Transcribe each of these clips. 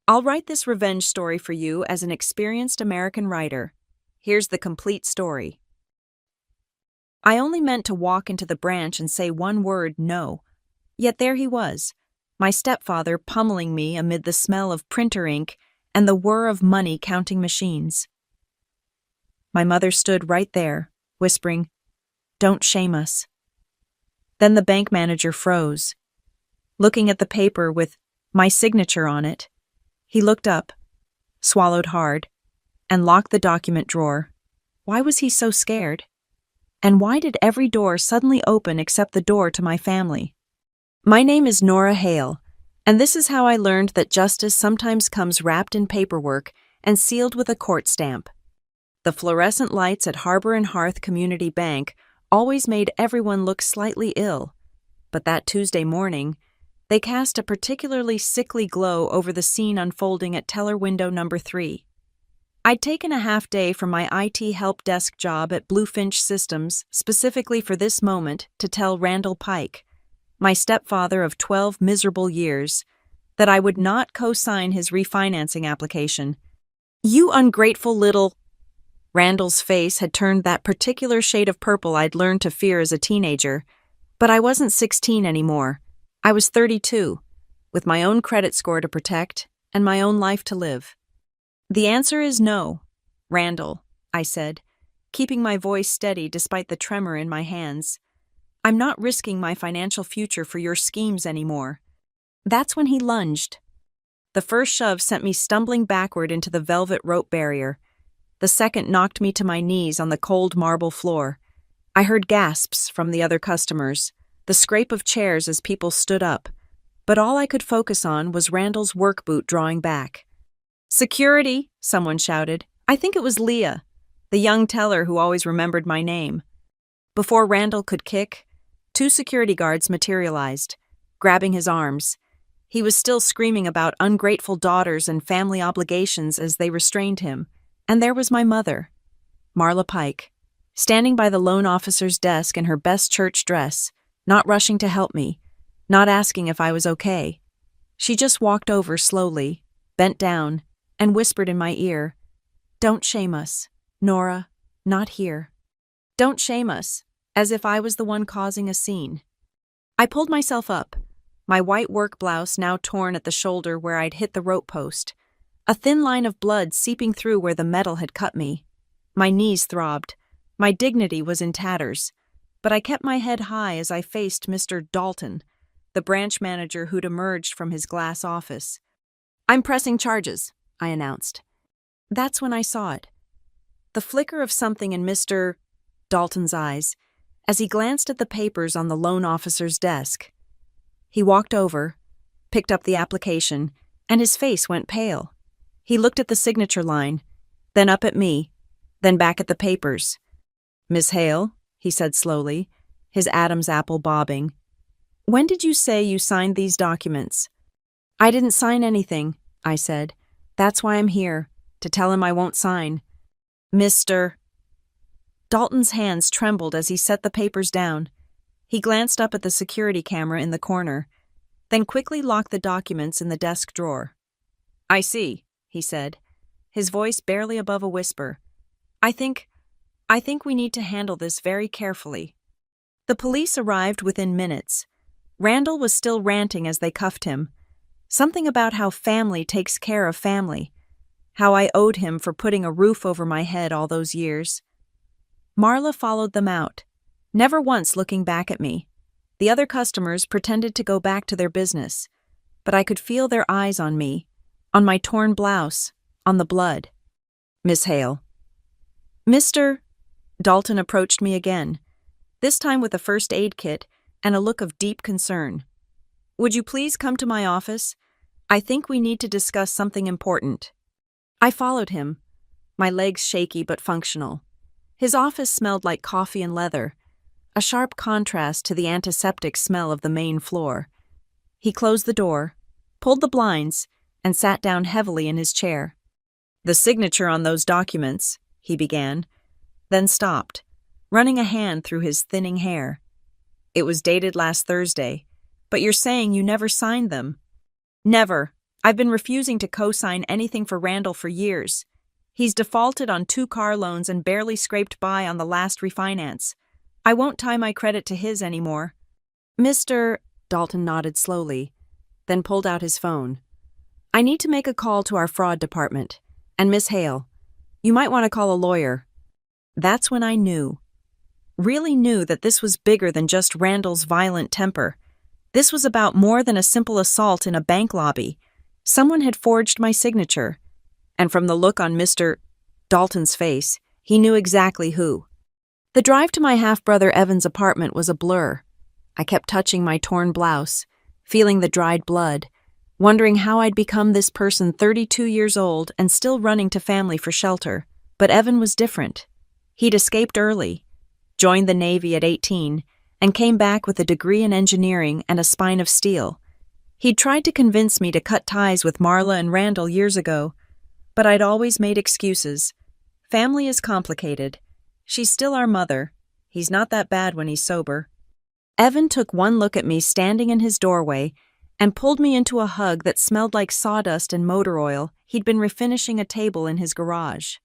I'll write this revenge story for you as an experienced American writer. Here's the complete story. I only meant to walk into the branch and say one word, no. Yet there he was, my stepfather pummeling me amid the smell of printer ink and the whir of money-counting machines. My mother stood right there, whispering, "Don't shame us." Then the bank manager froze. Looking at the paper with my signature on it, he looked up, swallowed hard, and locked the document drawer. Why was he so scared? And why did every door suddenly open except the door to my family? My name is Nora Hale, and this is how I learned that justice sometimes comes wrapped in paperwork and sealed with a court stamp. The fluorescent lights at Harbor and Hearth Community Bank always made everyone look slightly ill, but that Tuesday morning, they cast a particularly sickly glow over the scene unfolding at teller window number 3. I'd taken a half day from my IT help desk job at Bluefinch Systems specifically for this moment to tell Randall Pike, my stepfather of 12 miserable years, that I would not co-sign his refinancing application. "You ungrateful little..." Randall's face had turned that particular shade of purple I'd learned to fear as a teenager, but I wasn't 16 anymore. I was 32, with my own credit score to protect and my own life to live. "The answer is no, Randall," I said, keeping my voice steady despite the tremor in my hands. "I'm not risking my financial future for your schemes anymore." That's when he lunged. The first shove sent me stumbling backward into the velvet rope barrier. The second knocked me to my knees on the cold marble floor. I heard gasps from the other customers, the scrape of chairs as people stood up, but all I could focus on was Randall's work boot drawing back. "Security!" someone shouted. I think it was Leah, the young teller who always remembered my name. Before Randall could kick, 2 security guards materialized, grabbing his arms. He was still screaming about ungrateful daughters and family obligations as they restrained him. And there was my mother, Marla Pike, standing by the loan officer's desk in her best church dress, not rushing to help me, not asking if I was okay. She just walked over slowly, bent down, and whispered in my ear, "Don't shame us, Nora, not here. Don't shame us," as if I was the one causing a scene. I pulled myself up, my white work blouse now torn at the shoulder where I'd hit the rope post, a thin line of blood seeping through where the metal had cut me. My knees throbbed. My dignity was in tatters, but I kept my head high as I faced Mr. Dalton, the branch manager who'd emerged from his glass office. "I'm pressing charges," I announced. That's when I saw it. The flicker of something in Mr. Dalton's eyes as he glanced at the papers on the loan officer's desk. He walked over, picked up the application, and his face went pale. He looked at the signature line, then up at me, then back at the papers. "Miss Hale," he said slowly, his Adam's apple bobbing, "when did you say you signed these documents?" "I didn't sign anything," I said. "That's why I'm here, to tell him I won't sign." "Mr." Dalton's hands trembled as he set the papers down. He glanced up at the security camera in the corner, then quickly locked the documents in the desk drawer. "I see," he said, his voice barely above a whisper. I think we need to handle this very carefully." The police arrived within minutes. Randall was still ranting as they cuffed him. Something about how family takes care of family, how I owed him for putting a roof over my head all those years. Marla followed them out, never once looking back at me. The other customers pretended to go back to their business, but I could feel their eyes on me, on my torn blouse, on the blood. "Miss Hale." "Mr." Dalton approached me again, this time with a first aid kit and a look of deep concern. "Would you please come to my office? I think we need to discuss something important." I followed him, my legs shaky but functional. His office smelled like coffee and leather, a sharp contrast to the antiseptic smell of the main floor. He closed the door, pulled the blinds, and sat down heavily in his chair. "The signature on those documents," he began, then stopped, running a hand through his thinning hair. "It was dated last Thursday, but you're saying you never signed them." "Never," I've been refusing to co-sign anything for Randall for years. He's defaulted on 2 car loans and barely scraped by on the last refinance. I won't tie my credit to his anymore. Mr. Dalton nodded slowly, then pulled out his phone. I need to make a call to our fraud department. And Miss Hale, you might want to call a lawyer. That's when I really knew that this was bigger than just Randall's violent temper. This was about more than a simple assault in a bank lobby. Someone had forged my signature. And from the look on Mr. Dalton's face, he knew exactly who. The drive to my half-brother Evan's apartment was a blur. I kept touching my torn blouse, feeling the dried blood, wondering how I'd become this person 32 years old and still running to family for shelter. But Evan was different. He'd escaped early, joined the Navy at 18, and came back with a degree in engineering and a spine of steel. He'd tried to convince me to cut ties with Marla and Randall years ago, but I'd always made excuses. Family is complicated. She's still our mother. He's not that bad when he's sober. Evan took one look at me standing in his doorway and pulled me into a hug that smelled like sawdust and motor oil. He'd been refinishing a table in his garage.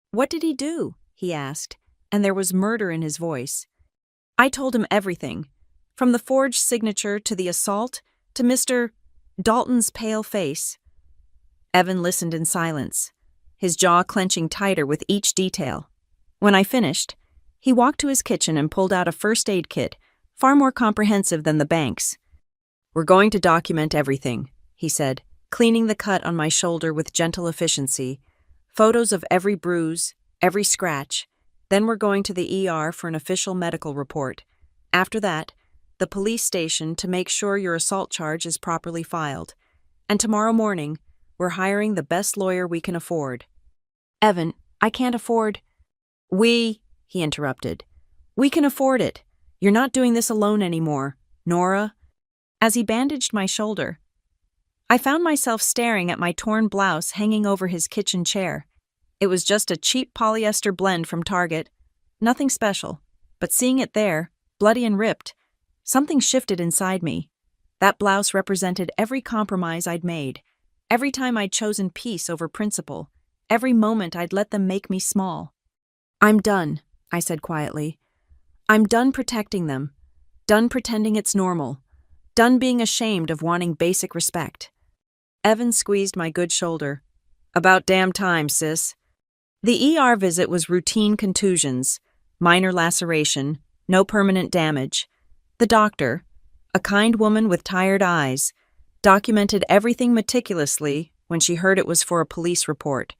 What did he do? He asked, and there was murder in his voice. I told him everything, from the forged signature to the assault to Mr. Dalton's pale face. Evan listened in silence, his jaw clenching tighter with each detail. When I finished, he walked to his kitchen and pulled out a first aid kit, far more comprehensive than the bank's. We're going to document everything, he said, cleaning the cut on my shoulder with gentle efficiency. Photos of every bruise, every scratch. Then we're going to the ER for an official medical report. After that, the police station to make sure your assault charge is properly filed. And tomorrow morning, we're hiring the best lawyer we can afford. Evan, I can't afford. He interrupted. We can afford it. You're not doing this alone anymore, Nora. As he bandaged my shoulder, I found myself staring at my torn blouse hanging over his kitchen chair. It was just a cheap polyester blend from Target. Nothing special, but seeing it there, bloody and ripped, something shifted inside me. That blouse represented every compromise I'd made, every time I'd chosen peace over principle, every moment I'd let them make me small. I'm done, I said quietly. I'm done protecting them, done pretending it's normal, done being ashamed of wanting basic respect. Evan squeezed my good shoulder. About damn time, sis. The ER visit was routine contusions, minor laceration, no permanent damage. The doctor, a kind woman with tired eyes, documented everything meticulously when she heard it was for a police report.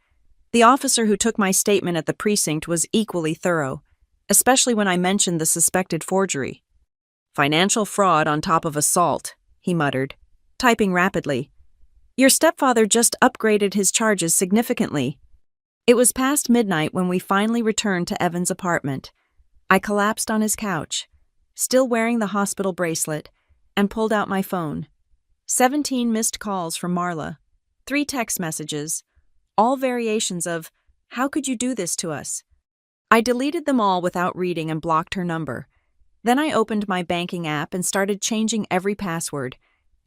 The officer who took my statement at the precinct was equally thorough, especially when I mentioned the suspected forgery. Financial fraud on top of assault, he muttered, typing rapidly. Your stepfather just upgraded his charges significantly. It was past midnight when we finally returned to Evan's apartment. I collapsed on his couch, still wearing the hospital bracelet, and pulled out my phone. 17 missed calls from Marla, 3 text messages, all variations of, "How could you do this to us?" I deleted them all without reading and blocked her number. Then I opened my banking app and started changing every password,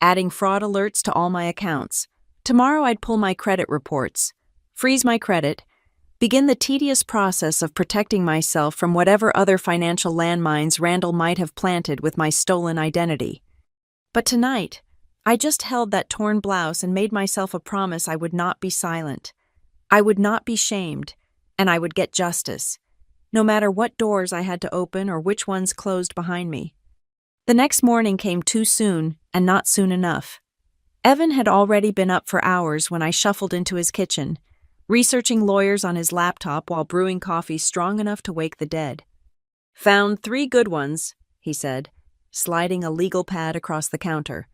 adding fraud alerts to all my accounts. Tomorrow I'd pull my credit reports, freeze my credit, begin the tedious process of protecting myself from whatever other financial landmines Randall might have planted with my stolen identity. But tonight, I just held that torn blouse and made myself a promise I would not be silent. I would not be shamed, and I would get justice, no matter what doors I had to open or which ones closed behind me. The next morning came too soon and not soon enough. Evan had already been up for hours when I shuffled into his kitchen, researching lawyers on his laptop while brewing coffee strong enough to wake the dead. Found 3 good ones, he said, sliding a legal pad across the counter.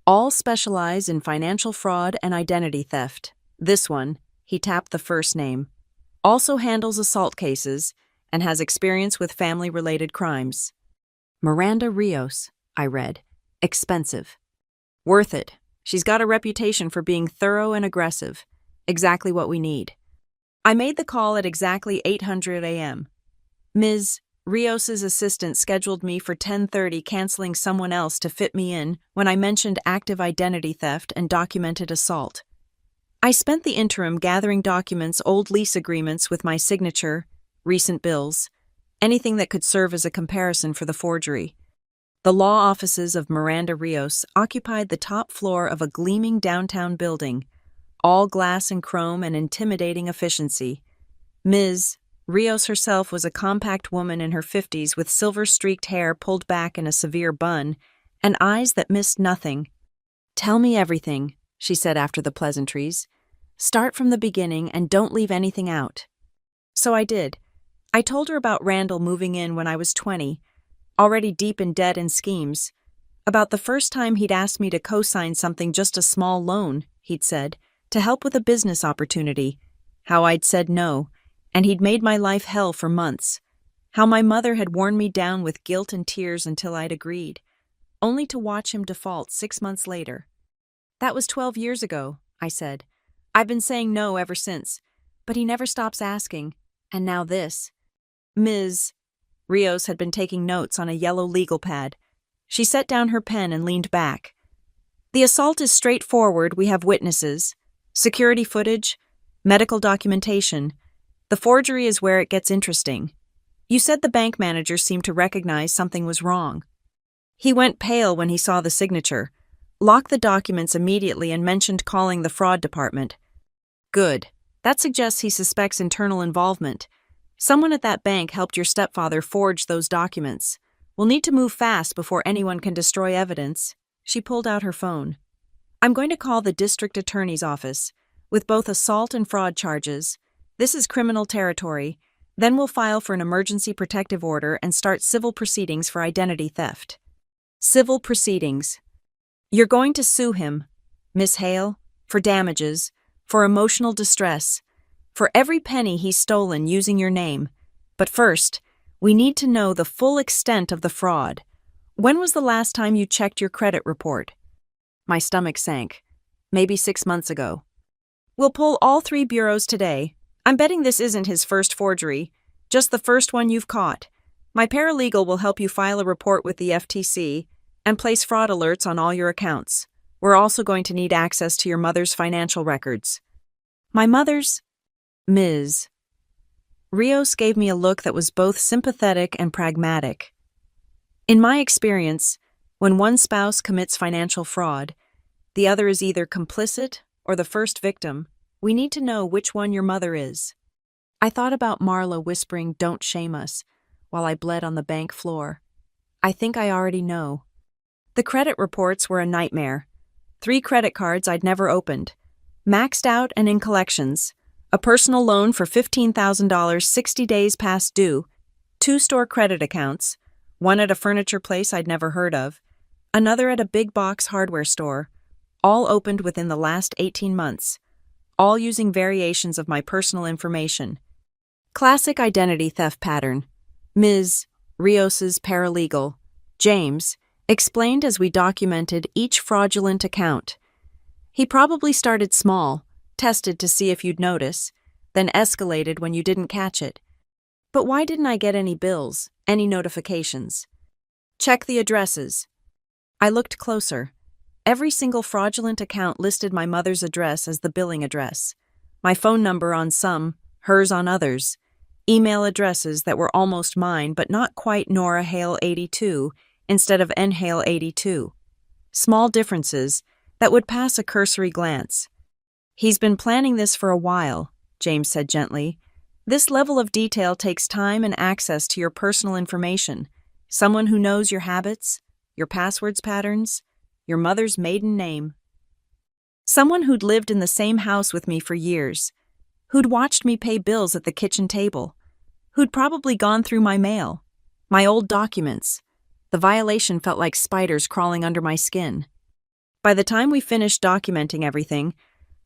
All specialize in financial fraud and identity theft. This one, he tapped the first name, also handles assault cases and has experience with family-related crimes. Miranda Rios, I read. Expensive. Worth it. She's got a reputation for being thorough and aggressive. Exactly what we need. I made the call at exactly 8:00 a.m. Ms. Rios's assistant scheduled me for 10:30, canceling someone else to fit me in when I mentioned active identity theft and documented assault. I spent the interim gathering documents, old lease agreements with my signature, recent bills, anything that could serve as a comparison for the forgery. The law offices of Miranda Rios occupied the top floor of a gleaming downtown building, all glass and chrome and intimidating efficiency. Ms. Rios herself was a compact woman in her 50s with silver-streaked hair pulled back in a severe bun and eyes that missed nothing. "Tell me everything," she said after the pleasantries. "Start from the beginning and don't leave anything out." So I did. I told her about Randall moving in when I was 20, already deep in debt and schemes. About the first time he'd asked me to co-sign something, just a small loan, he'd said, to help with a business opportunity. How I'd said no, and he'd made my life hell for months. How my mother had worn me down with guilt and tears until I'd agreed, only to watch him default 6 months later. "That was 12 years ago," I said. "I've been saying no ever since, but he never stops asking. And now this." Ms. Rios had been taking notes on a yellow legal pad. She set down her pen and leaned back. "The assault is straightforward. We have witnesses, security footage, medical documentation. The forgery is where it gets interesting. You said the bank manager seemed to recognize something was wrong. He went pale when he saw the signature, locked the documents immediately, and mentioned calling the fraud department." "Good. That suggests he suspects internal involvement. Someone at that bank helped your stepfather forge those documents. We'll need to move fast before anyone can destroy evidence." She pulled out her phone. "I'm going to call the district attorney's office, with both assault and fraud charges. This is criminal territory. Then we'll file for an emergency protective order and start civil proceedings for identity theft." Civil proceedings. "You're going to sue him, Miss Hale, for damages, for emotional distress, for every penny he's stolen using your name. But first, we need to know the full extent of the fraud. When was the last time you checked your credit report?" My stomach sank. "Maybe 6 months ago." "We'll pull all 3 bureaus today. I'm betting this isn't his first forgery, just the first one you've caught. My paralegal will help you file a report with the FTC and place fraud alerts on all your accounts. We're also going to need access to your mother's financial records." "My mother's?" "Ms. Rios gave me a look that was both sympathetic and pragmatic. "In my experience, when one spouse commits financial fraud, the other is either complicit or the first victim. We need to know which one your mother is." I thought about Marla whispering, "Don't shame us," while I bled on the bank floor. I think I already know. The credit reports were a nightmare. 3 credit cards I'd never opened, maxed out and in collections. A personal loan for $15,000 60 days past due, 2 store credit accounts, one at a furniture place I'd never heard of, another at a big box hardware store, all opened within the last 18 months, all using variations of my personal information. Classic identity theft pattern. Ms. Rios's paralegal, James, explained as we documented each fraudulent account. "He probably started small, tested to see if you'd notice, then escalated when you didn't catch it. But why didn't I get any bills, any notifications?" "Check the addresses." I looked closer. Every single fraudulent account listed my mother's address as the billing address, my phone number on some, hers on others, email addresses that were almost mine but not quite Nora Hale 82 instead of N Hale 82. Small differences that would pass a cursory glance. "He's been planning this for a while," James said gently. "This level of detail takes time and access to your personal information. Someone who knows your habits, your passwords patterns, your mother's maiden name. Someone who'd lived in the same house with me for years, who'd watched me pay bills at the kitchen table, who'd probably gone through my mail, my old documents." The violation felt like spiders crawling under my skin. By the time we finished documenting everything,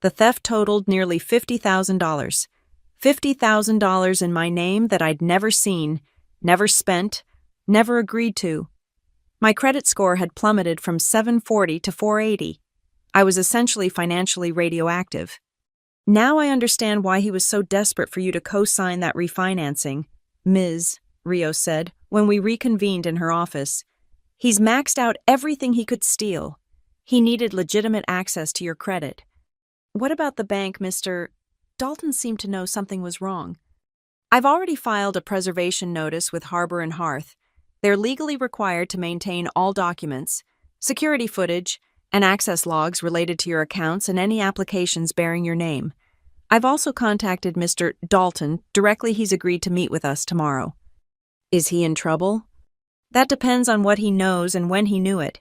the theft totaled nearly $50,000. $50,000 in my name that I'd never seen, never spent, never agreed to. My credit score had plummeted from 740 to 480. I was essentially financially radioactive. "Now I understand why he was so desperate for you to co-sign that refinancing, Ms. Rios said when we reconvened in her office. "He's maxed out everything he could steal. He needed legitimate access to your credit." "What about the bank, Mr. Dalton seemed to know something was wrong. "I've already filed a preservation notice with Harbor and Hearth. They're legally required to maintain all documents, security footage, and access logs related to your accounts and any applications bearing your name. I've also contacted Mr. Dalton directly. He's agreed to meet with us tomorrow." "Is he in trouble?" "That depends on what he knows and when he knew it.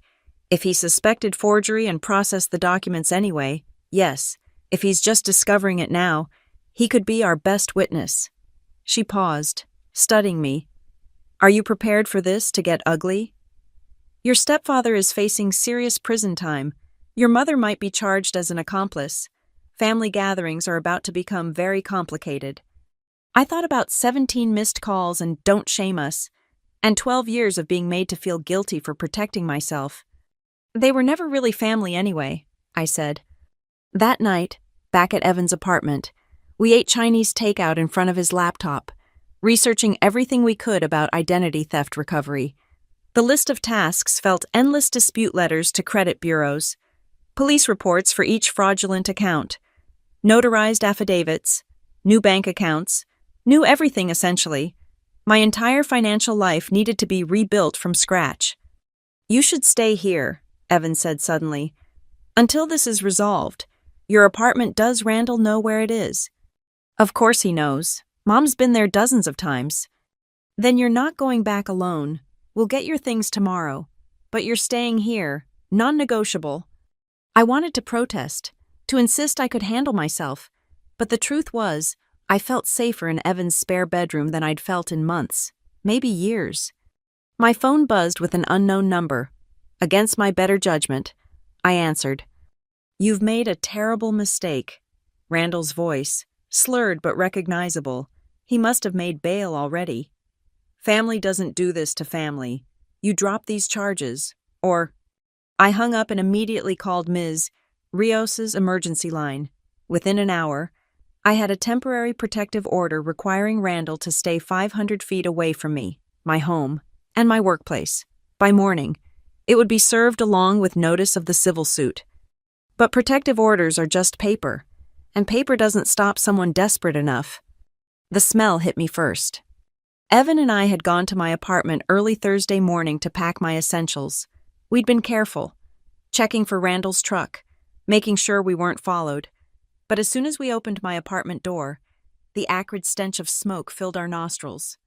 If he suspected forgery and processed the documents anyway, yes. If he's just discovering it now, he could be our best witness." She paused, studying me. "Are you prepared for this to get ugly?" "Your stepfather is facing serious prison time. Your mother might be charged as an accomplice. Family gatherings are about to become very complicated. I thought about 17 missed calls and "Don't shame us," and 12 years of being made to feel guilty for protecting myself. "They were never really family anyway," I said. That night, back at Evan's apartment, we ate Chinese takeout in front of his laptop, researching everything we could about identity theft recovery. The list of tasks felt endless: dispute letters to credit bureaus, police reports for each fraudulent account, notarized affidavits, new bank accounts, new everything essentially. My entire financial life needed to be rebuilt from scratch. "You should stay here," Evan said suddenly. "Until this is resolved. Your apartment, does Randall know where it is?" "Of course he knows. Mom's been there dozens of times." "Then you're not going back alone. We'll get your things tomorrow. But you're staying here, non-negotiable." I wanted to protest, to insist I could handle myself, but the truth was, I felt safer in Evan's spare bedroom than I'd felt in months, maybe years. My phone buzzed with an unknown number. Against my better judgment, I answered. "You've made a terrible mistake." Randall's voice, slurred but recognizable. He must have made bail already. "Family doesn't do this to family. You drop these charges, or—" I hung up and immediately called Ms. Rios's emergency line. Within an hour, I had a temporary protective order requiring Randall to stay 500 feet away from me, my home, and my workplace. By morning, it would be served along with notice of the civil suit. But protective orders are just paper, and paper doesn't stop someone desperate enough. The smell hit me first. Evan and I had gone to my apartment early Thursday morning to pack my essentials. We'd been careful, checking for Randall's truck, making sure we weren't followed. But as soon as we opened my apartment door, the acrid stench of smoke filled our nostrils.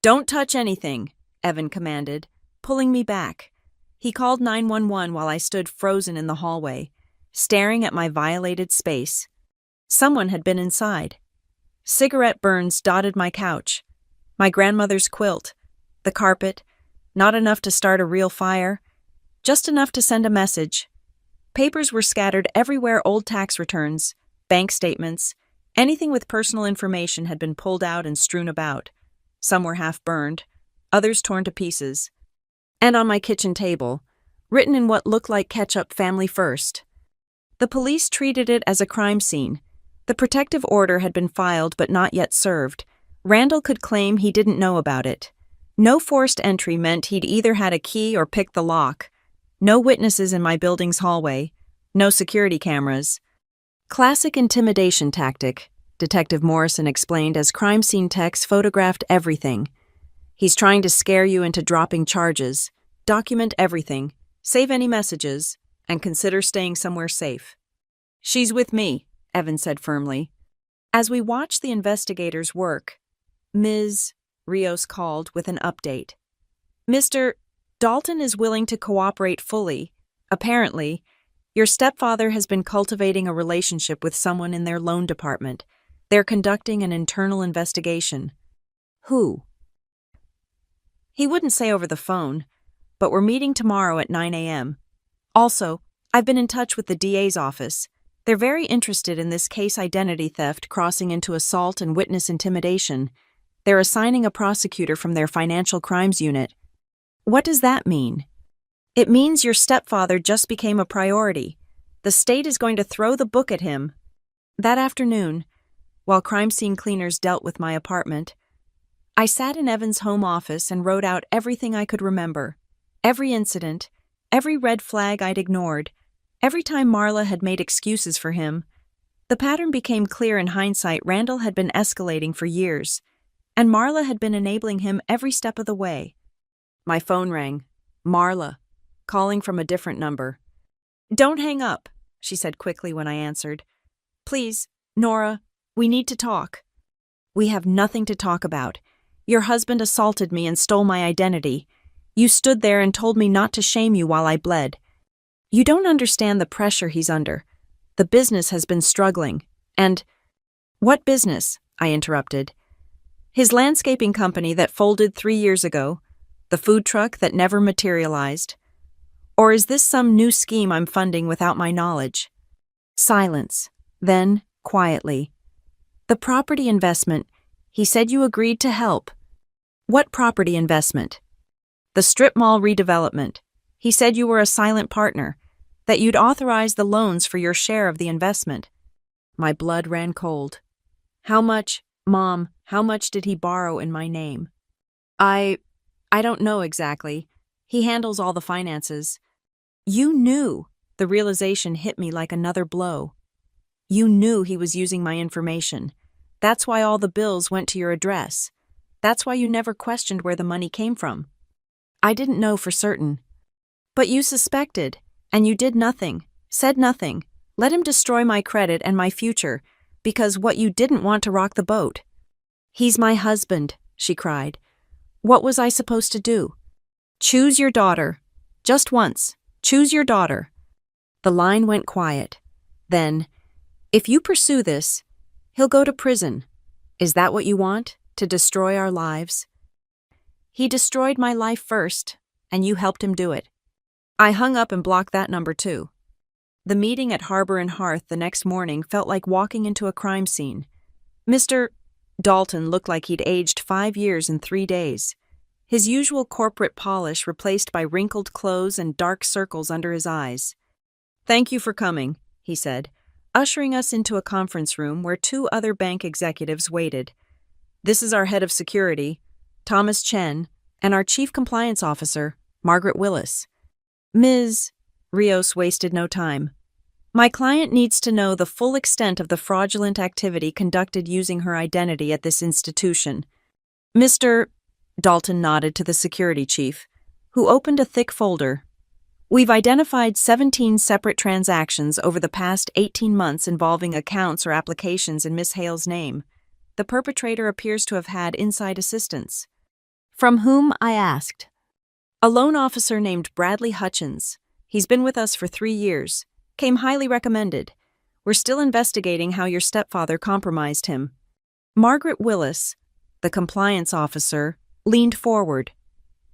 "Don't touch anything," Evan commanded, pulling me back. He called 911 while I stood frozen in the hallway, staring at my violated space. Someone had been inside. Cigarette burns dotted my couch, my grandmother's quilt, the carpet, not enough to start a real fire, just enough to send a message. Papers were scattered everywhere: old tax returns, bank statements, anything with personal information had been pulled out and strewn about. Some were half burned, others torn to pieces. And on my kitchen table, written in what looked like ketchup, "Family first." The police treated it as a crime scene. The protective order had been filed but not yet served. Randall could claim he didn't know about it. No forced entry meant he'd either had a key or picked the lock. No witnesses in my building's hallway. No security cameras. "Classic intimidation tactic," Detective Morrison explained as crime scene techs photographed everything. "He's trying to scare you into dropping charges. Document everything, save any messages, and consider staying somewhere safe." "She's with me," Evan said firmly. As we watched the investigators work, Ms. Rios called with an update. "Mr. Dalton is willing to cooperate fully. Apparently, your stepfather has been cultivating a relationship with someone in their loan department. They're conducting an internal investigation." "Who?" "He wouldn't say over the phone, but we're meeting tomorrow at 9 a.m. Also, I've been in touch with the DA's office. They're very interested in this case: identity theft crossing into assault and witness intimidation. They're assigning a prosecutor from their financial crimes unit." "What does that mean?" "It means your stepfather just became a priority. The state is going to throw the book at him." That afternoon, while crime scene cleaners dealt with my apartment, I sat in Evan's home office and wrote out everything I could remember. Every incident, every red flag I'd ignored, every time Marla had made excuses for him. The pattern became clear in hindsight. Randall had been escalating for years, and Marla had been enabling him every step of the way. My phone rang. Marla, calling from a different number. "Don't hang up," she said quickly when I answered. "Please, Nora, we need to talk." "We have nothing to talk about. Your husband assaulted me and stole my identity. You stood there and told me not to shame you while I bled. You don't understand the pressure he's under. The business has been struggling, and—" "What business?" I interrupted. "His landscaping company that folded 3 years ago, the food truck that never materialized. Or is this some new scheme I'm funding without my knowledge?" Silence. Then, quietly, "The property investment. He said you agreed to help." "What property investment?" "The strip mall redevelopment. He said you were a silent partner, that you'd authorize the loans for your share of the investment." My blood ran cold. "How much, Mom, how much did he borrow in my name?" I don't know exactly. He handles all the finances." "You knew." The realization hit me like another blow. "You knew he was using my information. That's why all the bills went to your address. That's why you never questioned where the money came from." "I didn't know for certain." "But you suspected, and you did nothing, said nothing, let him destroy my credit and my future, because what you didn't want to rock the boat." "He's my husband," she cried. "What was I supposed to do?" "Choose your daughter. Just once. Choose your daughter." The line went quiet. Then, "If you pursue this, he'll go to prison. Is that what you want? To destroy our lives?" "He destroyed my life first, and you helped him do it." I hung up and blocked that number too. The meeting at Harbor and Hearth the next morning felt like walking into a crime scene. Mr. Dalton looked like he'd aged 5 years in 3 days. His usual corporate polish replaced by wrinkled clothes and dark circles under his eyes. "Thank you for coming," he said, ushering us into a conference room where 2 other bank executives waited. "This is our head of security, Thomas Chen, and our chief compliance officer, Margaret Willis." "Ms. Rios wasted no time. "My client needs to know the full extent of the fraudulent activity conducted using her identity at this institution." Mr. Dalton nodded to the security chief, who opened a thick folder. "We've identified 17 separate transactions over the past 18 months involving accounts or applications in Miss Hale's name. The perpetrator appears to have had inside assistance." "From whom?" I asked. "A loan officer named Bradley Hutchins. He's been with us for 3 years. Came highly recommended. We're still investigating how your stepfather compromised him." Margaret Willis, the compliance officer, leaned forward.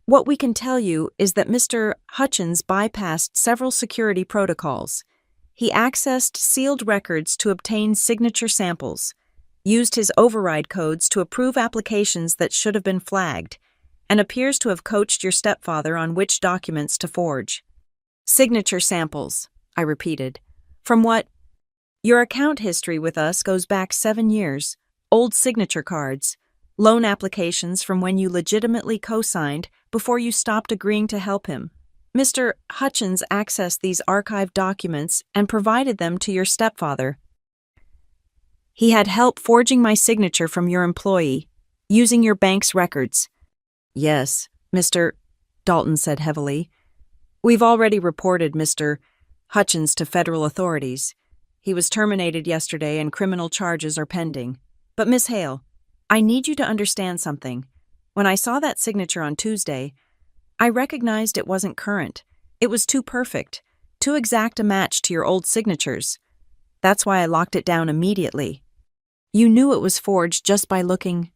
"What we can tell you is that Mr. Hutchins bypassed several security protocols. He accessed sealed records to obtain signature samples, used his override codes to approve applications that should have been flagged, and appears to have coached your stepfather on which documents to forge." "Signature samples," I repeated. "From what?" "Your account history with us goes back 7 years. Old signature cards. Loan applications from when you legitimately co-signed before you stopped agreeing to help him. Mr. Hutchins accessed these archived documents and provided them to your stepfather. He had help forging my signature from your employee, using your bank's records." "Yes, Mr. Dalton said heavily. "We've already reported Mr. Hutchins to federal authorities. He was terminated yesterday and criminal charges are pending. But Miss Hale, I need you to understand something. When I saw that signature on Tuesday, I recognized it wasn't current. It was too perfect, too exact a match to your old signatures. That's why I locked it down immediately. You knew it was forged just by looking.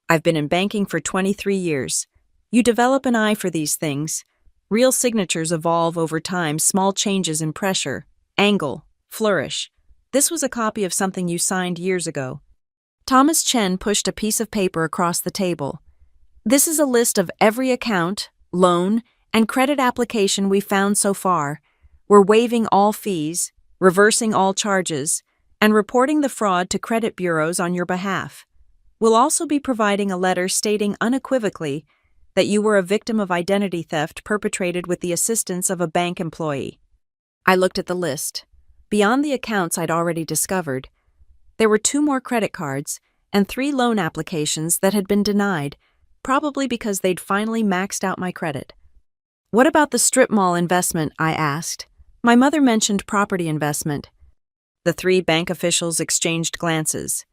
I've been in banking for 23 years. You develop an eye for these things. Real signatures evolve over time, small changes in pressure, angle, flourish. This was a copy of something you signed years ago." Thomas Chen pushed a piece of paper across the table. "This is a list of every account, loan, and credit application we've found so far. We're waiving all fees, reversing all charges, and reporting the fraud to credit bureaus on your behalf." We'll also be providing a letter stating unequivocally that you were a victim of identity theft perpetrated with the assistance of a bank employee. I looked at the list. Beyond the accounts I'd already discovered, there were 2 more credit cards and 3 loan applications that had been denied, probably because they'd finally maxed out my credit. What about the strip mall investment? I asked. My mother mentioned property investment. The 3 bank officials exchanged glances.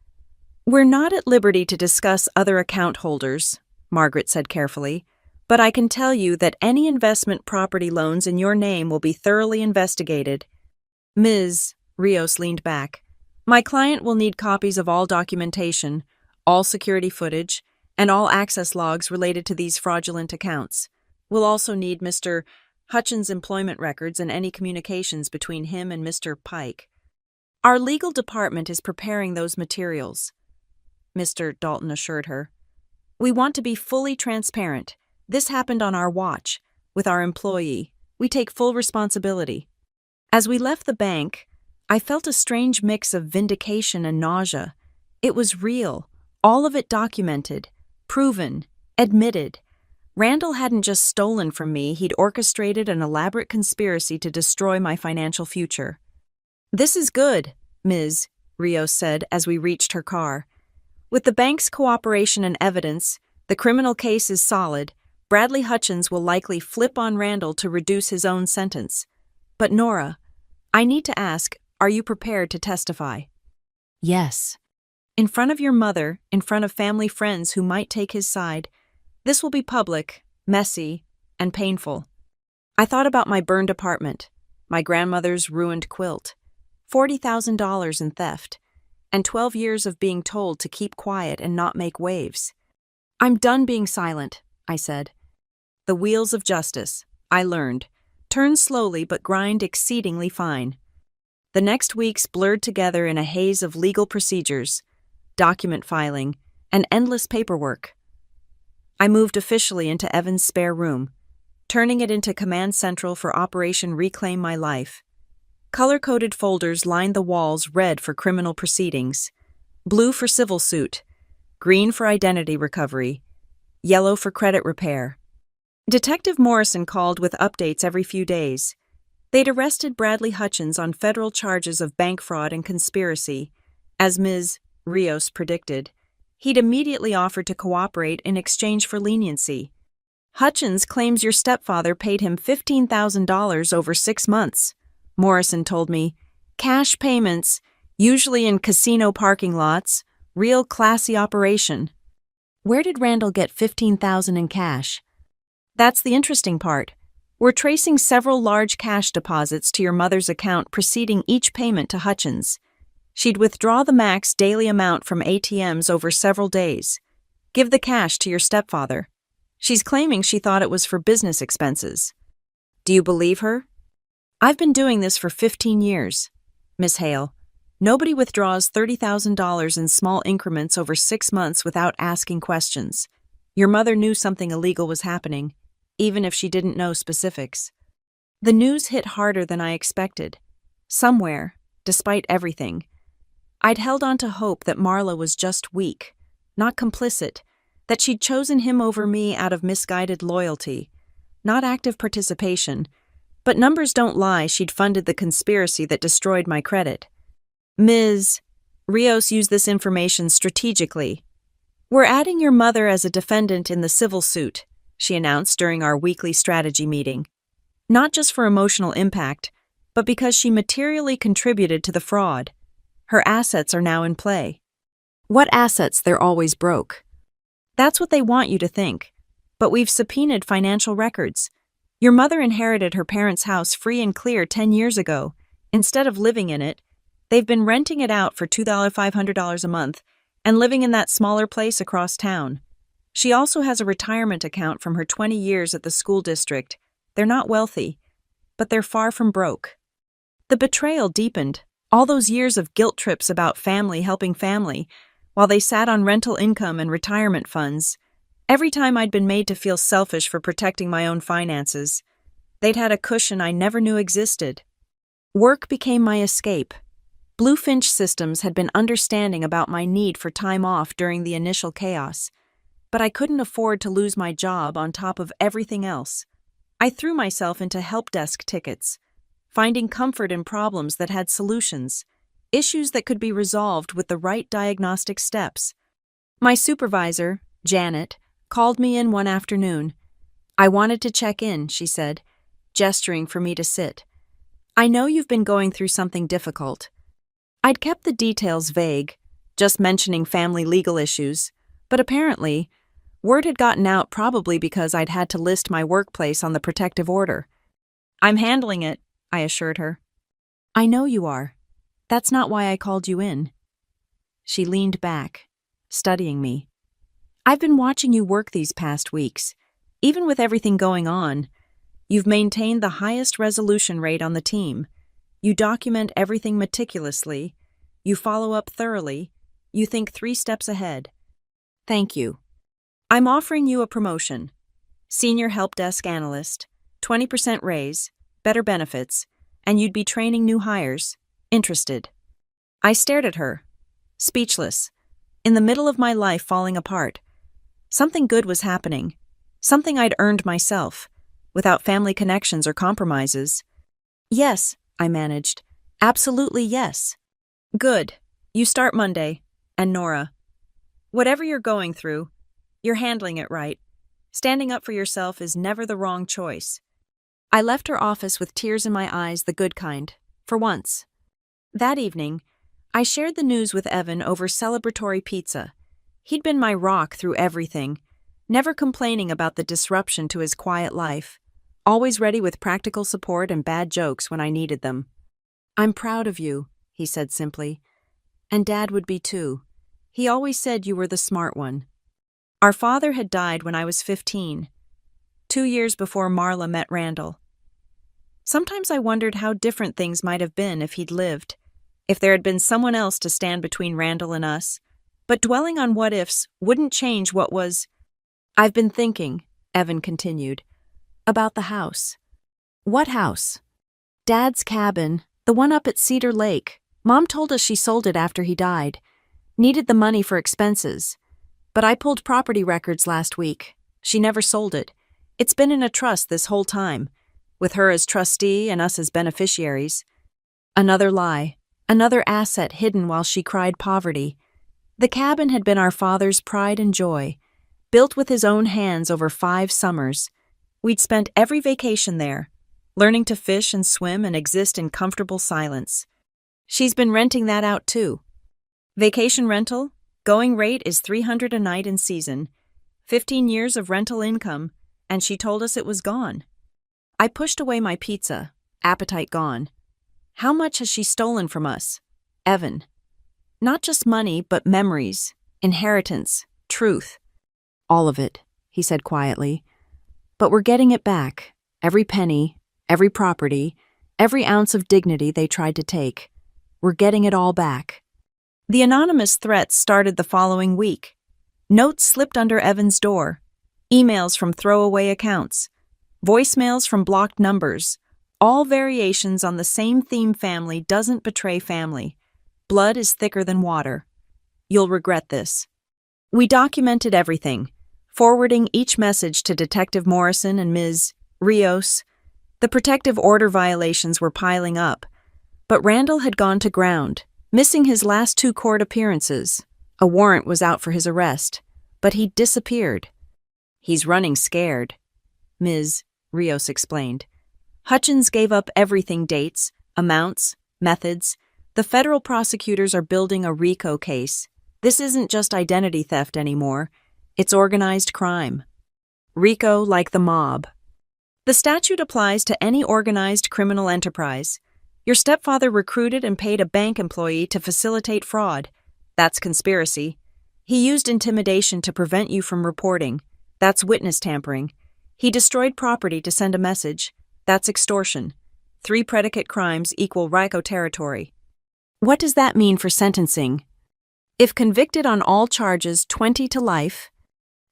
We're not at liberty to discuss other account holders, Margaret said carefully, but I can tell you that any investment property loans in your name will be thoroughly investigated. Ms. Rios leaned back. My client will need copies of all documentation, all security footage, and all access logs related to these fraudulent accounts. We'll also need Mr. Hutchins' employment records and any communications between him and Mr. Pike. Our legal department is preparing those materials, Mr. Dalton assured her. We want to be fully transparent. This happened on our watch, with our employee. We take full responsibility. As we left the bank, I felt a strange mix of vindication and nausea. It was real, all of it documented, proven, admitted. Randall hadn't just stolen from me, he'd orchestrated an elaborate conspiracy to destroy my financial future. This is good, Ms. Rios said as we reached her car. With the bank's cooperation and evidence, the criminal case is solid. Bradley Hutchins will likely flip on Randall to reduce his own sentence. But Nora, I need to ask, are you prepared to testify? Yes. In front of your mother, in front of family friends who might take his side. This will be public, messy, and painful. I thought about my burned apartment, my grandmother's ruined quilt, $40,000 in theft, and 12 years of being told to keep quiet and not make waves. I'm done being silent, I said. The wheels of justice, I learned, turn slowly but grind exceedingly fine. The next weeks blurred together in a haze of legal procedures, document filing, and endless paperwork. I moved officially into Evan's spare room, turning it into command central for Operation Reclaim My Life. Color-coded folders lined the walls, red for criminal proceedings, blue for civil suit, green for identity recovery, yellow for credit repair. Detective Morrison called with updates every few days. They'd arrested Bradley Hutchins on federal charges of bank fraud and conspiracy. As Ms. Rios predicted, he'd immediately offered to cooperate in exchange for leniency. Hutchins claims your stepfather paid him $15,000 over 6 months, Morrison told me. Cash payments, usually in casino parking lots, real classy operation. Where did Randall get $15,000 in cash? That's the interesting part. We're tracing several large cash deposits to your mother's account preceding each payment to Hutchins. She'd withdraw the max daily amount from ATMs over several days. Give the cash to your stepfather. She's claiming she thought it was for business expenses. Do you believe her? I've been doing this for 15 years, Miss Hale. Nobody withdraws $30,000 in small increments over 6 months without asking questions. Your mother knew something illegal was happening, even if she didn't know specifics. The news hit harder than I expected. Somewhere, despite everything, I'd held on to hope that Marla was just weak, not complicit, that she'd chosen him over me out of misguided loyalty, not active participation. But numbers don't lie, she'd funded the conspiracy that destroyed my credit. Ms. Rios used this information strategically. We're adding your mother as a defendant in the civil suit, she announced during our weekly strategy meeting. Not just for emotional impact, but because she materially contributed to the fraud. Her assets are now in play. What assets? They're always broke. That's what they want you to think. But we've subpoenaed financial records. Your mother inherited her parents' house free and clear 10 years ago. Instead of living in it, they've been renting it out for $2,500 a month and living in that smaller place across town. She also has a retirement account from her 20 years at the school district. They're not wealthy, but they're far from broke. The betrayal deepened. All those years of guilt trips about family helping family, while they sat on rental income and retirement funds. Every time I'd been made to feel selfish for protecting my own finances, they'd had a cushion I never knew existed. Work became my escape. Bluefinch Systems had been understanding about my need for time off during the initial chaos, but I couldn't afford to lose my job on top of everything else. I threw myself into help desk tickets, finding comfort in problems that had solutions, issues that could be resolved with the right diagnostic steps. My supervisor, Janet, called me in one afternoon. "I wanted to check in," she said, gesturing for me to sit. "I know you've been going through something difficult." I'd kept the details vague, just mentioning family legal issues, but apparently, word had gotten out probably because I'd had to list my workplace on the protective order. "I'm handling it," I assured her. "I know you are. That's not why I called you in." She leaned back, studying me. "I've been watching you work these past weeks. Even with everything going on, you've maintained the highest resolution rate on the team. You document everything meticulously. You follow up thoroughly. You think 3 steps ahead. Thank you. I'm offering you a promotion. Senior Help Desk Analyst, 20% raise, better benefits, and you'd be training new hires. Interested?" I stared at her, speechless, in the middle of my life falling apart. Something good was happening, something I'd earned myself, without family connections or compromises. "Yes," I managed. "Absolutely yes." "Good. You start Monday. And Nora, whatever you're going through, you're handling it right. Standing up for yourself is never the wrong choice." I left her office with tears in my eyes, the good kind, for once. That evening, I shared the news with Evan over celebratory pizza. He'd been my rock through everything, never complaining about the disruption to his quiet life, always ready with practical support and bad jokes when I needed them. "I'm proud of you," he said simply. "And Dad would be too. He always said you were the smart one." Our father had died when I was 15, 2 years before Marla met Randall. Sometimes I wondered how different things might have been if he'd lived, if there had been someone else to stand between Randall and us, but dwelling on what-ifs wouldn't change what was. "I've been thinking," Evan continued, "about the house." "What house?" "Dad's cabin, the one up at Cedar Lake. Mom told us she sold it after he died. Needed the money for expenses. But I pulled property records last week. She never sold it. It's been in a trust this whole time, with her as trustee and us as beneficiaries." Another lie, another asset hidden while she cried poverty. The cabin had been our father's pride and joy, built with his own hands over 5 summers. We'd spent every vacation there, learning to fish and swim and exist in comfortable silence. She's been renting that out too. Vacation rental, going rate is $300 a night in season, 15 years of rental income, and she told us it was gone. I pushed away my pizza, appetite gone. How much has she stolen from us? Evan. Not just money, but memories, inheritance, truth. "All of it," he said quietly. "But we're getting it back. Every penny, every property, every ounce of dignity they tried to take. We're getting it all back." The anonymous threats started the following week. Notes slipped under Evan's door, emails from throwaway accounts, voicemails from blocked numbers, all variations on the same theme: family doesn't betray family. Blood is thicker than water. You'll regret this. We documented everything, forwarding each message to Detective Morrison and Ms. Rios. The protective order violations were piling up, but Randall had gone to ground, missing his last 2 court appearances. A warrant was out for his arrest, but he'd disappeared. "He's running scared," Ms. Rios explained. "Hutchins gave up everything: dates, amounts, methods. The federal prosecutors are building a RICO case. This isn't just identity theft anymore. It's organized crime. RICO like the mob. The statute applies to any organized criminal enterprise. Your stepfather recruited and paid a bank employee to facilitate fraud. That's conspiracy. He used intimidation to prevent you from reporting. That's witness tampering. He destroyed property to send a message. That's extortion. 3 predicate crimes equal RICO territory. What does that mean for sentencing? If convicted on all charges, 20 to life.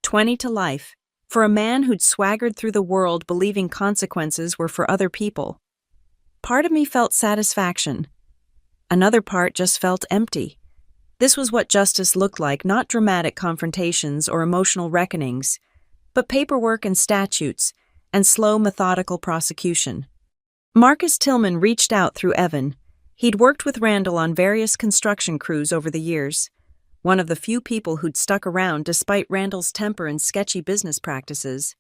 20 to life. For a man who'd swaggered through the world believing consequences were for other people. Part of me felt satisfaction. Another part just felt empty. This was what justice looked like, not dramatic confrontations or emotional reckonings, but paperwork and statutes, and slow, methodical prosecution. Marcus Tillman reached out through Evan. He'd worked with Randall on various construction crews over the years, one of the few people who'd stuck around despite Randall's temper and sketchy business practices.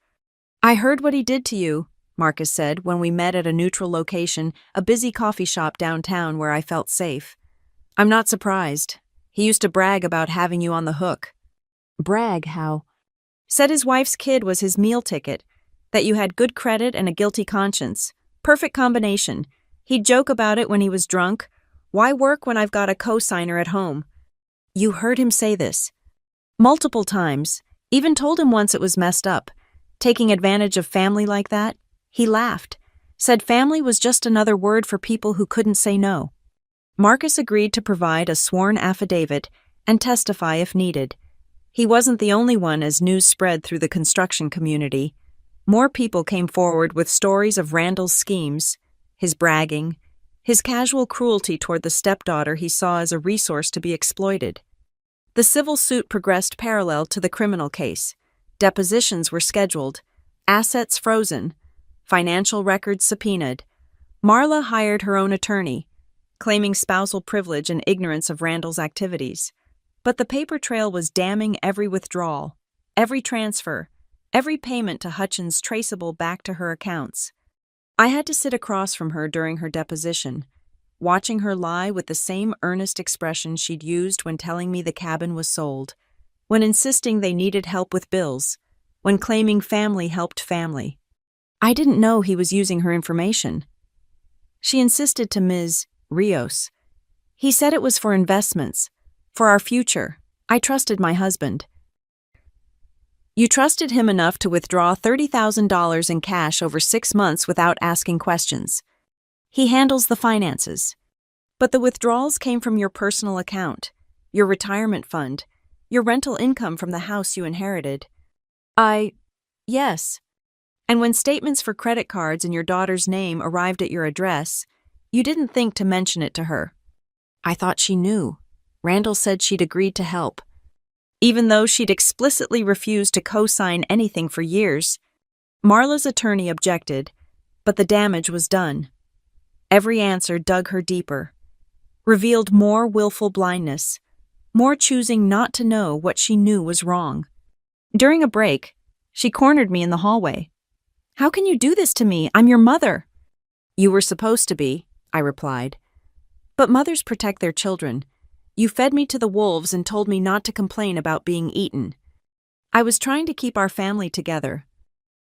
"I heard what he did to you," Marcus said when we met at a neutral location, a busy coffee shop downtown where I felt safe. "I'm not surprised. He used to brag about having you on the hook." "Brag how?" "Said his wife's kid was his meal ticket, that you had good credit and a guilty conscience. Perfect combination. He'd joke about it when he was drunk. Why work when I've got a co-signer at home?" "You heard him say this?" "Multiple times. Even told him once it was messed up. Taking advantage of family like that." He laughed. Said family was just another word for people who couldn't say no. Marcus agreed to provide a sworn affidavit and testify if needed. He wasn't the only one as news spread through the construction community. More people came forward with stories of Randall's schemes, his bragging, his casual cruelty toward the stepdaughter he saw as a resource to be exploited. The civil suit progressed parallel to the criminal case. Depositions were scheduled, assets frozen, financial records subpoenaed. Marla hired her own attorney, claiming spousal privilege and ignorance of Randall's activities. But the paper trail was damning. Every withdrawal, every transfer, every payment to Hutchins traceable back to her accounts. I had to sit across from her during her deposition, watching her lie with the same earnest expression she'd used when telling me the cabin was sold, when insisting they needed help with bills, when claiming family helped family. I didn't know he was using her information. She insisted to Ms. Rios. "He said it was for investments, for our future. I trusted my husband." "You trusted him enough to withdraw $30,000 in cash over 6 months without asking questions. He handles the finances. But the withdrawals came from your personal account, your retirement fund, your rental income from the house you inherited." Yes. "And when statements for credit cards in your daughter's name arrived at your address, you didn't think to mention it to her." "I thought she knew. Randall said she'd agreed to help." "Even though she'd explicitly refused to co-sign anything for years." Marla's attorney objected, but the damage was done. Every answer dug her deeper, revealed more willful blindness, more choosing not to know what she knew was wrong. During a break, she cornered me in the hallway. "How can you do this to me? I'm your mother." "You were supposed to be," I replied. "But mothers protect their children. You fed me to the wolves and told me not to complain about being eaten." "I was trying to keep our family together."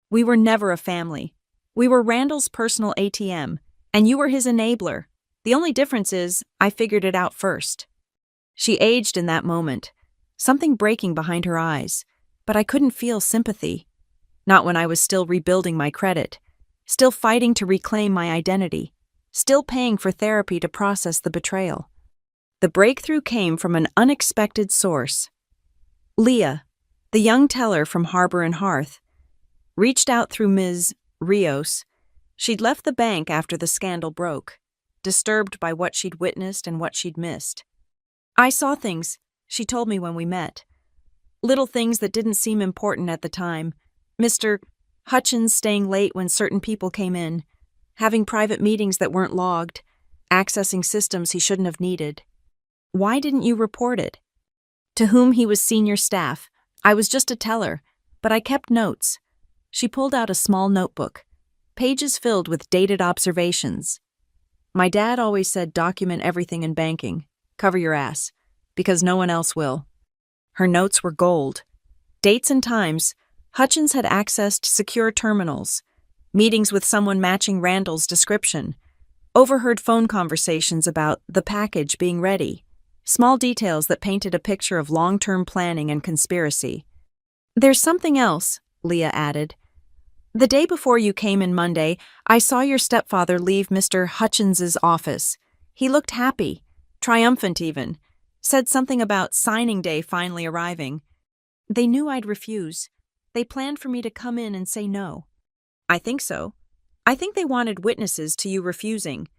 "We were never a family. We were Randall's personal ATM, and you were his enabler. The only difference is, I figured it out first." She aged in that moment, something breaking behind her eyes, but I couldn't feel sympathy. Not when I was still rebuilding my credit, still fighting to reclaim my identity, still paying for therapy to process the betrayal. The breakthrough came from an unexpected source. Leah, the young teller from Harbor and Hearth, reached out through Ms. Rios. She'd left the bank after the scandal broke, disturbed by what she'd witnessed and what she'd missed. "I saw things," she told me when we met. "Little things that didn't seem important at the time. Mr. Hutchins staying late when certain people came in, having private meetings that weren't logged, accessing systems he shouldn't have needed." "Why didn't you report it?" "To whom he was senior staff. I was just a teller, but I kept notes." She pulled out a small notebook, pages filled with dated observations. "My dad always said document everything in banking. Cover your ass, because no one else will." Her notes were gold. Dates and times. Hutchins had accessed secure terminals, meetings with someone matching Randall's description, overheard phone conversations about the package being ready, small details that painted a picture of long-term planning and conspiracy. "There's something else," Leah added. "The day before you came in Monday, I saw your stepfather leave Mr. Hutchins's office. He looked happy, triumphant even, said something about signing day finally arriving. They knew I'd refuse. They planned for me to come in and say no." "I think so. I think they wanted witnesses to you refusing.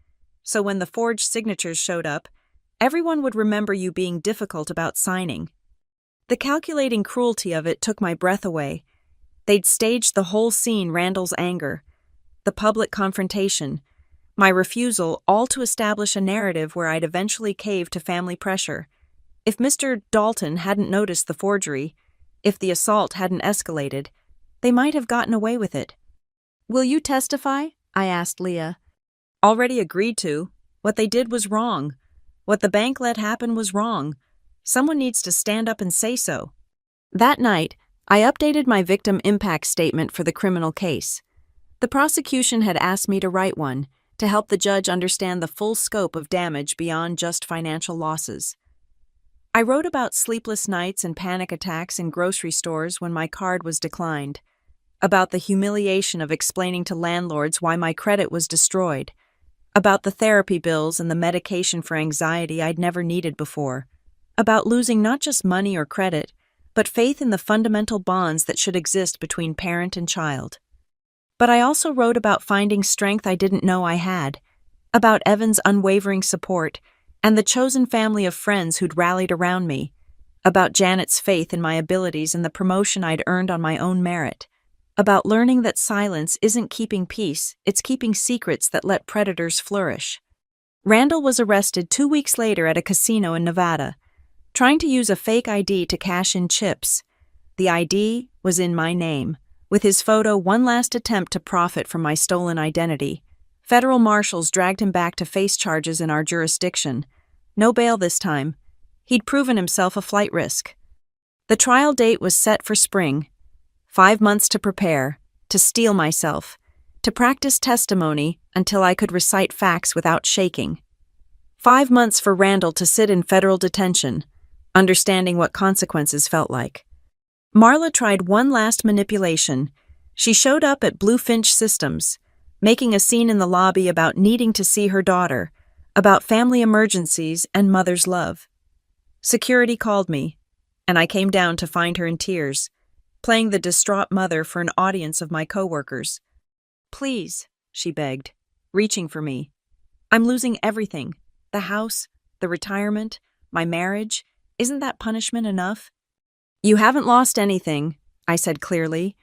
So when the forged signatures showed up, Everyone would remember you being difficult about signing. The calculating cruelty of it took my breath away. They'd staged the whole scene, Randall's anger, the public confrontation, my refusal, all to establish a narrative where I'd eventually cave to family pressure. If Mr. Dalton hadn't noticed the forgery, if the assault hadn't escalated, they might have gotten away with it. "Will you testify?" I asked Leah. "Already agreed to. What they did was wrong. What the bank let happen was wrong. Someone needs to stand up and say so." That night, I updated my victim impact statement for the criminal case. The prosecution had asked me to write one, to help the judge understand the full scope of damage beyond just financial losses. I wrote about sleepless nights and panic attacks in grocery stores when my card was declined, about the humiliation of explaining to landlords why my credit was destroyed, about the therapy bills and the medication for anxiety I'd never needed before, about losing not just money or credit, but faith in the fundamental bonds that should exist between parent and child. But I also wrote about finding strength I didn't know I had, about Evan's unwavering support and the chosen family of friends who'd rallied around me, about Janet's faith in my abilities and the promotion I'd earned on my own merit, about learning that silence isn't keeping peace, it's keeping secrets that let predators flourish. Randall was arrested 2 weeks later at a casino in Nevada, trying to use a fake ID to cash in chips. The ID was in my name, with his photo one last attempt to profit from my stolen identity. Federal marshals dragged him back to face charges in our jurisdiction. No bail this time. He'd proven himself a flight risk. The trial date was set for spring. 5 months to prepare, to steel myself, to practice testimony until I could recite facts without shaking. 5 months for Randall to sit in federal detention, understanding what consequences felt like. Marla tried one last manipulation. She showed up at Bluefinch Systems, making a scene in the lobby about needing to see her daughter, about family emergencies and mother's love. Security called me, and I came down to find her in tears, playing the distraught mother for an audience of my coworkers. "Please," she begged, reaching for me. "I'm losing everything. The house, the retirement, my marriage. Isn't that punishment enough?" "You haven't lost anything," I said clearly,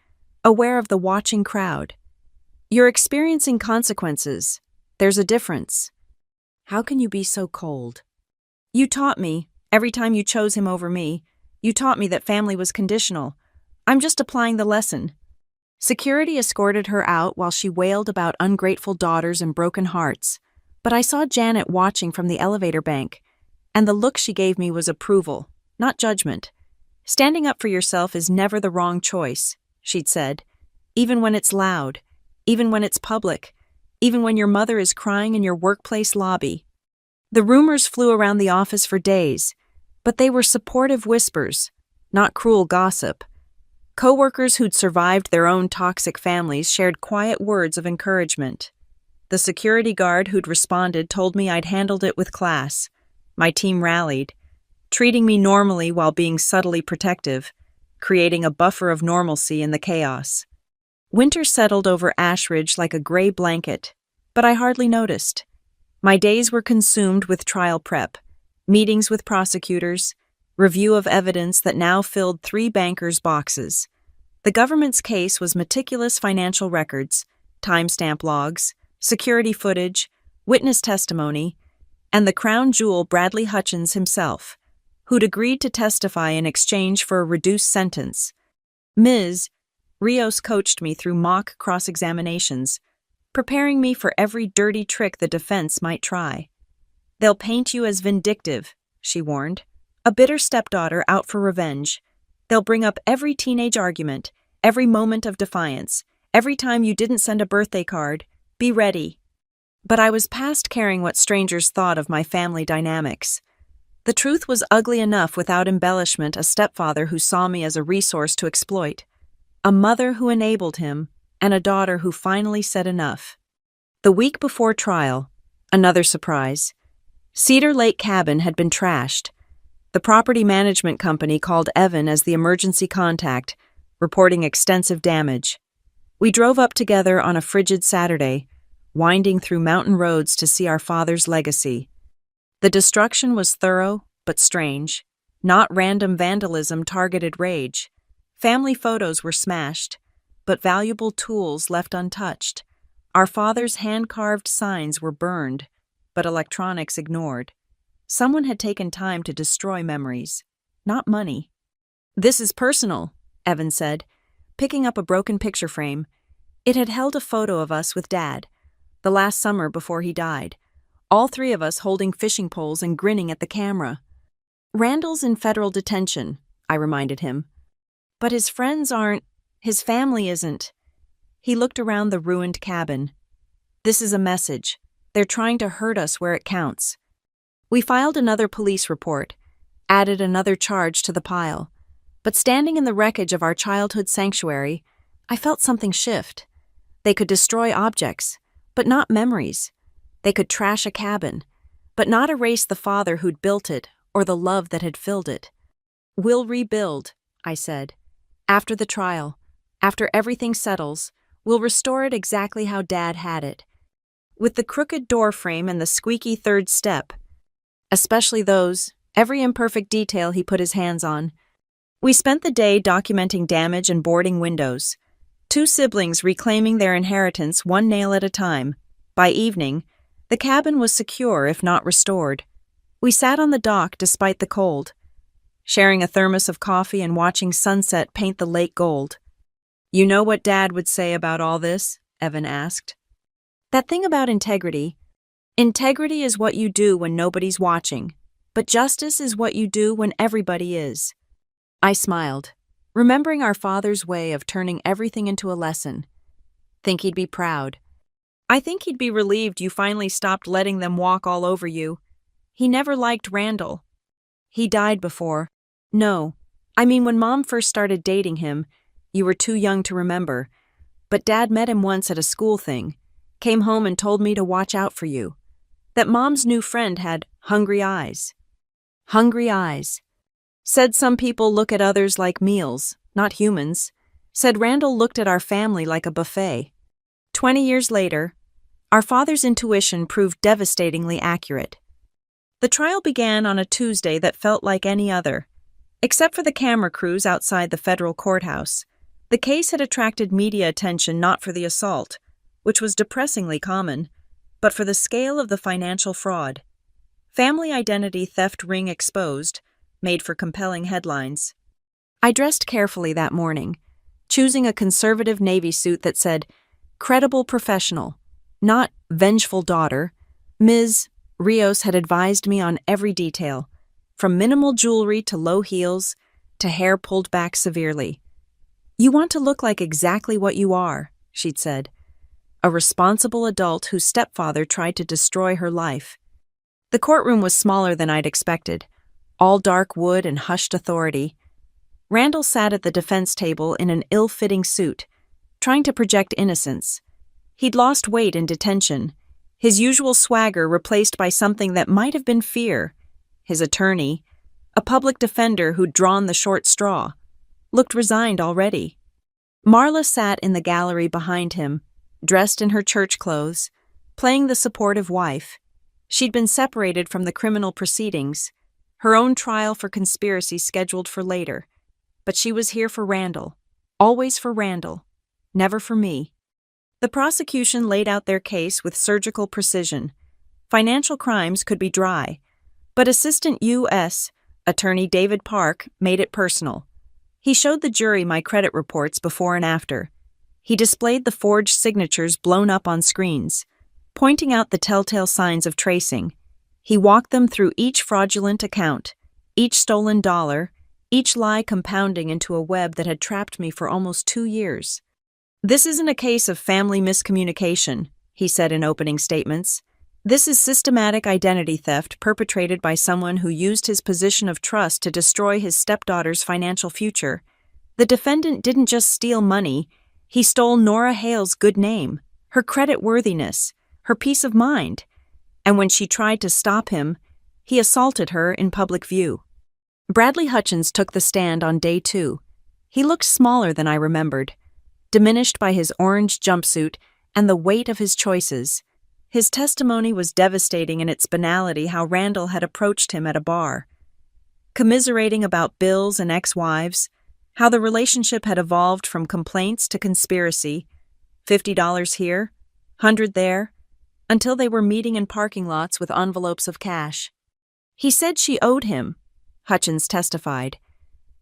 aware of the watching crowd. "You're experiencing consequences. There's a difference." "How can you be so cold?" "You taught me, every time you chose him over me, you taught me that family was conditional. I'm just applying the lesson." Security escorted her out while she wailed about ungrateful daughters and broken hearts, but I saw Janet watching from the elevator bank, and the look she gave me was approval, not judgment. "Standing up for yourself is never the wrong choice," she'd said, "even when it's loud, even when it's public, even when your mother is crying in your workplace lobby." The rumors flew around the office for days, but they were supportive whispers, not cruel gossip. Coworkers who'd survived their own toxic families shared quiet words of encouragement. The security guard who'd responded told me I'd handled it with class. My team rallied, treating me normally while being subtly protective, creating a buffer of normalcy in the chaos. Winter settled over Ashridge like a gray blanket, but I hardly noticed. My days were consumed with trial prep, meetings with prosecutors, review of evidence that now filled 3 bankers' boxes. The government's case was meticulous financial records, timestamp logs, security footage, witness testimony, and the crown jewel Bradley Hutchins himself, who'd agreed to testify in exchange for a reduced sentence. Ms. Rios coached me through mock cross-examinations, preparing me for every dirty trick the defense might try. "They'll paint you as vindictive," she warned. "A bitter stepdaughter out for revenge. They'll bring up every teenage argument, every moment of defiance, every time you didn't send a birthday card. Be ready." But I was past caring what strangers thought of my family dynamics. The truth was ugly enough without embellishment: a stepfather who saw me as a resource to exploit, a mother who enabled him, and a daughter who finally said enough. The week before trial, another surprise. Cedar Lake Cabin had been trashed. The property management company called Evan as the emergency contact, reporting extensive damage. We drove up together on a frigid Saturday, winding through mountain roads to see our father's legacy. The destruction was thorough, but strange. Not random vandalism targeted rage. Family photos were smashed, but valuable tools left untouched. Our father's hand-carved signs were burned, but electronics ignored. Someone had taken time to destroy memories, not money. "This is personal," Evan said, picking up a broken picture frame. It had held a photo of us with Dad, the last summer before he died. All three of us holding fishing poles and grinning at the camera. "Randall's in federal detention," I reminded him. "But his friends aren't, his family isn't." He looked around the ruined cabin. "This is a message. They're trying to hurt us where it counts." We filed another police report, added another charge to the pile. But standing in the wreckage of our childhood sanctuary, I felt something shift. They could destroy objects, but not memories. They could trash a cabin, but not erase the father who'd built it or the love that had filled it. "We'll rebuild," I said. "After the trial, after everything settles, we'll restore it exactly how Dad had it. With the crooked door frame and the squeaky third step. Especially those, every imperfect detail he put his hands on." We spent the day documenting damage and boarding windows. Two siblings reclaiming their inheritance one nail at a time. By evening, the cabin was secure if not restored. We sat on the dock despite the cold, sharing a thermos of coffee and watching sunset paint the lake gold. "You know what Dad would say about all this?" Evan asked. "That thing about integrity. Integrity is what you do when nobody's watching, but justice is what you do when everybody is." I smiled, remembering our father's way of turning everything into a lesson. "Think he'd be proud." "I think he'd be relieved you finally stopped letting them walk all over you. He never liked Randall." "He died before." "No, I mean when Mom first started dating him, you were too young to remember. But Dad met him once at a school thing, came home and told me to watch out for you. That Mom's new friend had hungry eyes." Hungry eyes. Said some people look at others like meals, not humans. Said Randall looked at our family like a buffet. 20 years later, our father's intuition proved devastatingly accurate. The trial began on a Tuesday that felt like any other. Except for the camera crews outside the federal courthouse, the case had attracted media attention not for the assault, which was depressingly common, but for the scale of the financial fraud. Family identity theft ring exposed, made for compelling headlines. I dressed carefully that morning, choosing a conservative Navy suit that said, "Credible professional," not "vengeful daughter." Ms. Rios had advised me on every detail, from minimal jewelry to low heels to hair pulled back severely. "You want to look like exactly what you are," she'd said. A responsible adult whose stepfather tried to destroy her life. The courtroom was smaller than I'd expected, all dark wood and hushed authority. Randall sat at the defense table in an ill-fitting suit, trying to project innocence. He'd lost weight in detention, his usual swagger replaced by something that might have been fear. His attorney, a public defender who'd drawn the short straw, looked resigned already. Marla sat in the gallery behind him, dressed in her church clothes, playing the supportive wife. She'd been separated from the criminal proceedings, her own trial for conspiracy scheduled for later. But she was here for Randall, always for Randall, never for me. The prosecution laid out their case with surgical precision. Financial crimes could be dry, but Assistant U.S. Attorney David Park made it personal. He showed the jury my credit reports before and after. He displayed the forged signatures blown up on screens, pointing out the telltale signs of tracing. He walked them through each fraudulent account, each stolen dollar, each lie compounding into a web that had trapped me for almost 2 years. "This isn't a case of family miscommunication," he said in opening statements. "This is systematic identity theft perpetrated by someone who used his position of trust to destroy his stepdaughter's financial future. The defendant didn't just steal money, he stole Nora Hale's good name, her creditworthiness, her peace of mind. And when she tried to stop him, he assaulted her in public view." Bradley Hutchins took the stand on day 2. He looked smaller than I remembered, diminished by his orange jumpsuit and the weight of his choices. His testimony was devastating in its banality. How Randall had approached him at a bar, commiserating about bills and ex-wives, how the relationship had evolved from complaints to conspiracy, $50 here, 100 there, until they were meeting in parking lots with envelopes of cash. He said she owed him, Hutchins testified.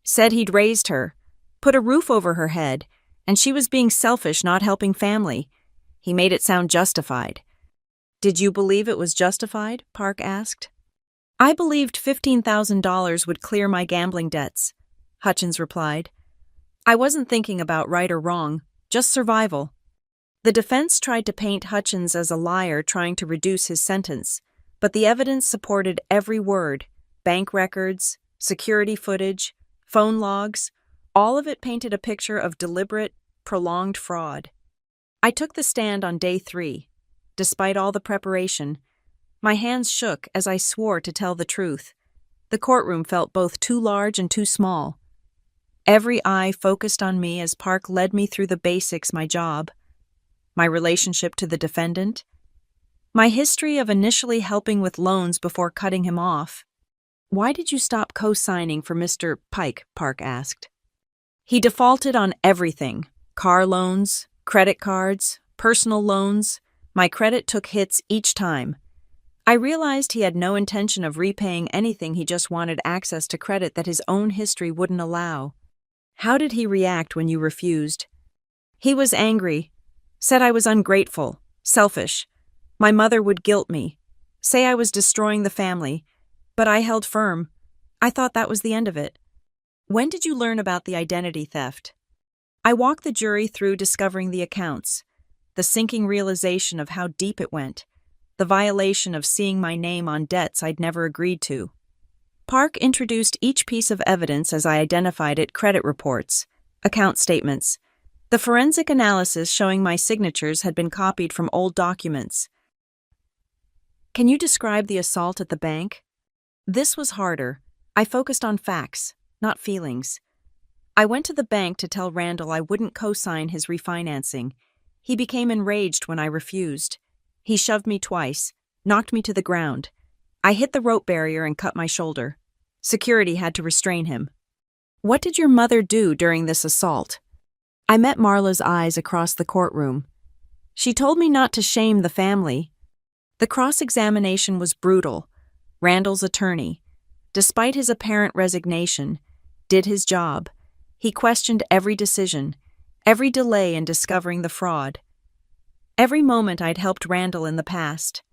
Said he'd raised her, put a roof over her head, and she was being selfish, not helping family. He made it sound justified. Did you believe it was justified? Park asked. I believed $15,000 would clear my gambling debts, Hutchins replied. I wasn't thinking about right or wrong, just survival. The defense tried to paint Hutchins as a liar trying to reduce his sentence, but the evidence supported every word: bank records, security footage, phone logs. All of it painted a picture of deliberate, prolonged fraud. I took the stand on day 3. Despite all the preparation, my hands shook as I swore to tell the truth. The courtroom felt both too large and too small. Every eye focused on me as Park led me through the basics: my job, my relationship to the defendant, my history of initially helping with loans before cutting him off. Why did you stop co-signing for Mr. Pike? Park asked. He defaulted on everything: car loans, credit cards, personal loans. My credit took hits each time. I realized he had no intention of repaying anything. He just wanted access to credit that his own history wouldn't allow. How did he react when you refused? He was angry, said I was ungrateful, selfish. My mother would guilt me, say I was destroying the family, but I held firm. I thought that was the end of it. When did you learn about the identity theft? I walked the jury through discovering the accounts, the sinking realization of how deep it went, the violation of seeing my name on debts I'd never agreed to. Park introduced each piece of evidence as I identified it: credit reports, account statements, the forensic analysis showing my signatures had been copied from old documents. Can you describe the assault at the bank? This was harder. I focused on facts, not feelings. I went to the bank to tell Randall I wouldn't co-sign his refinancing. He became enraged when I refused. He shoved me twice, knocked me to the ground. I hit the rope barrier and cut my shoulder. Security had to restrain him. What did your mother do during this assault? I met Marla's eyes across the courtroom. She told me not to shame the family. The cross-examination was brutal. Randall's attorney, despite his apparent resignation, did his job. He questioned every decision, every delay in discovering the fraud, every moment I'd helped Randall in the past.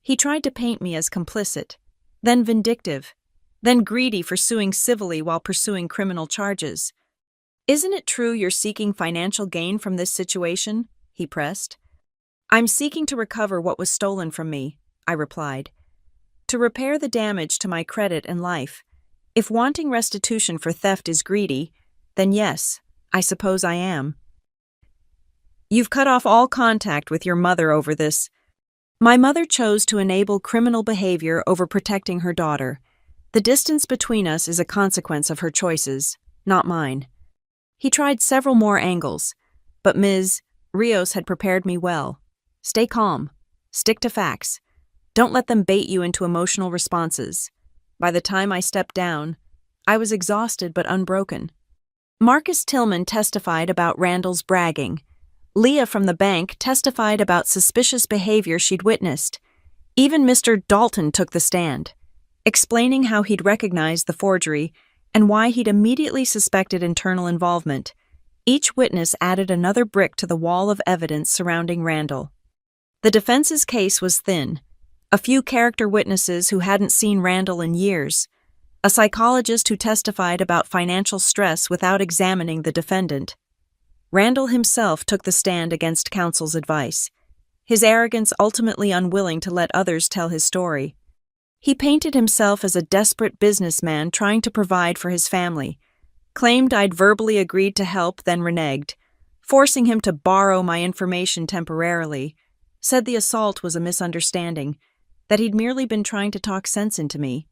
He tried to paint me as complicit, then vindictive, then greedy for suing civilly while pursuing criminal charges. Isn't it true you're seeking financial gain from this situation? He pressed. I'm seeking to recover what was stolen from me, I replied. To repair the damage to my credit and life. If wanting restitution for theft is greedy, then yes, I suppose I am. You've cut off all contact with your mother over this. My mother chose to enable criminal behavior over protecting her daughter. The distance between us is a consequence of her choices, not mine. He tried several more angles, but Ms. Rios had prepared me well. Stay calm. Stick to facts. Don't let them bait you into emotional responses. By the time I stepped down, I was exhausted but unbroken. Marcus Tillman testified about Randall's bragging. Leah from the bank testified about suspicious behavior she'd witnessed. Even Mr. Dalton took the stand, explaining how he'd recognized the forgery and why he'd immediately suspected internal involvement. Each witness added another brick to the wall of evidence surrounding Randall. The defense's case was thin. A few character witnesses who hadn't seen Randall in years, a psychologist who testified about financial stress without examining the defendant. Randall himself took the stand against counsel's advice, his arrogance ultimately unwilling to let others tell his story. He painted himself as a desperate businessman trying to provide for his family, claimed I'd verbally agreed to help, then reneged, forcing him to borrow my information temporarily, said the assault was a misunderstanding, that he'd merely been trying to talk sense into me.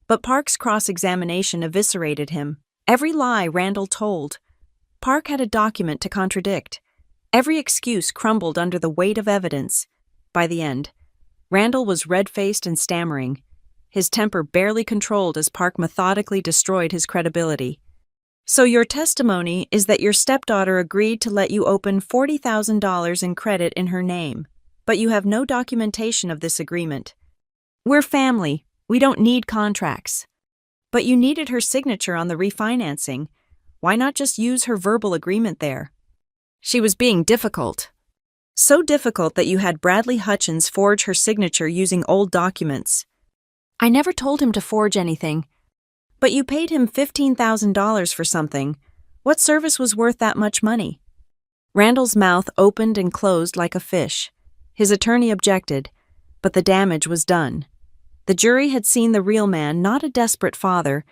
But Park's cross-examination eviscerated him. Every lie Randall told, Park had a document to contradict. Every excuse crumbled under the weight of evidence. By the end, Randall was red-faced and stammering, his temper barely controlled as Park methodically destroyed his credibility. "So your testimony is that your stepdaughter agreed to let you open $40,000 in credit in her name, but you have no documentation of this agreement. We're family, we don't need contracts. But you needed her signature on the refinancing. Why not just use her verbal agreement there?" She was being difficult. So difficult that you had Bradley Hutchins forge her signature using old documents. "I never told him to forge anything." "But you paid him $15,000 for something. What service was worth that much money?" Randall's mouth opened and closed like a fish. His attorney objected, but the damage was done. The jury had seen the real man, not a desperate father,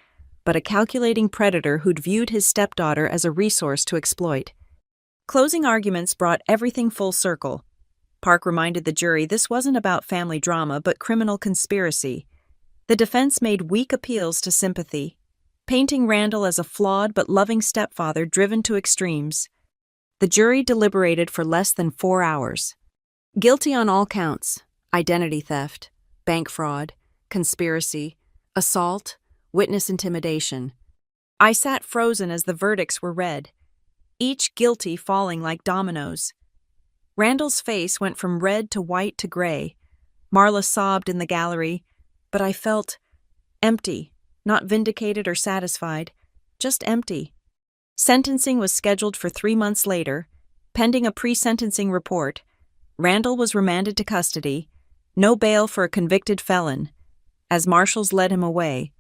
but a calculating predator who'd viewed his stepdaughter as a resource to exploit. Closing arguments brought everything full circle. Park reminded the jury this wasn't about family drama but criminal conspiracy. The defense made weak appeals to sympathy, painting Randall as a flawed but loving stepfather driven to extremes. The jury deliberated for less than 4 hours. Guilty on all counts: identity theft, bank fraud, conspiracy, assault, witness intimidation. I sat frozen as the verdicts were read, each guilty falling like dominoes. Randall's face went from red to white to gray. Marla sobbed in the gallery, but I felt empty, not vindicated or satisfied, just empty. Sentencing was scheduled for 3 months later. Pending a pre-sentencing report, Randall was remanded to custody, no bail for a convicted felon. As marshals led him away,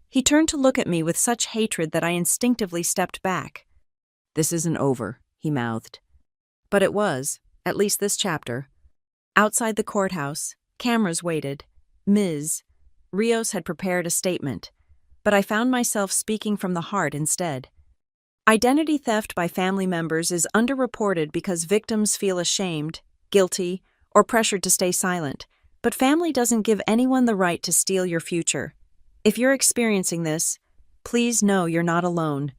he turned to look at me with such hatred that I instinctively stepped back. "This isn't over," he mouthed. But it was, at least this chapter. Outside the courthouse, cameras waited. Ms. Rios had prepared a statement, but I found myself speaking from the heart instead. Identity theft by family members is underreported because victims feel ashamed, guilty, or pressured to stay silent, but family doesn't give anyone the right to steal your future. If you're experiencing this, please know you're not alone,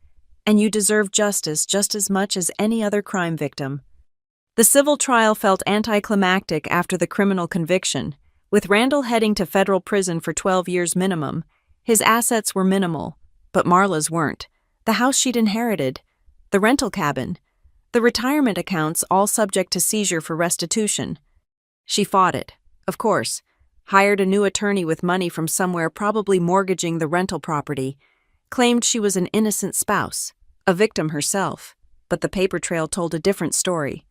and you deserve justice just as much as any other crime victim. The civil trial felt anticlimactic after the criminal conviction. With Randall heading to federal prison for 12 years minimum, his assets were minimal, but Marla's weren't. The house she'd inherited, the rental cabin, the retirement accounts all subject to seizure for restitution. She fought it, of course, hired a new attorney with money from somewhere, probably mortgaging the rental property, claimed she was an innocent spouse, a victim herself, but the paper trail told a different story.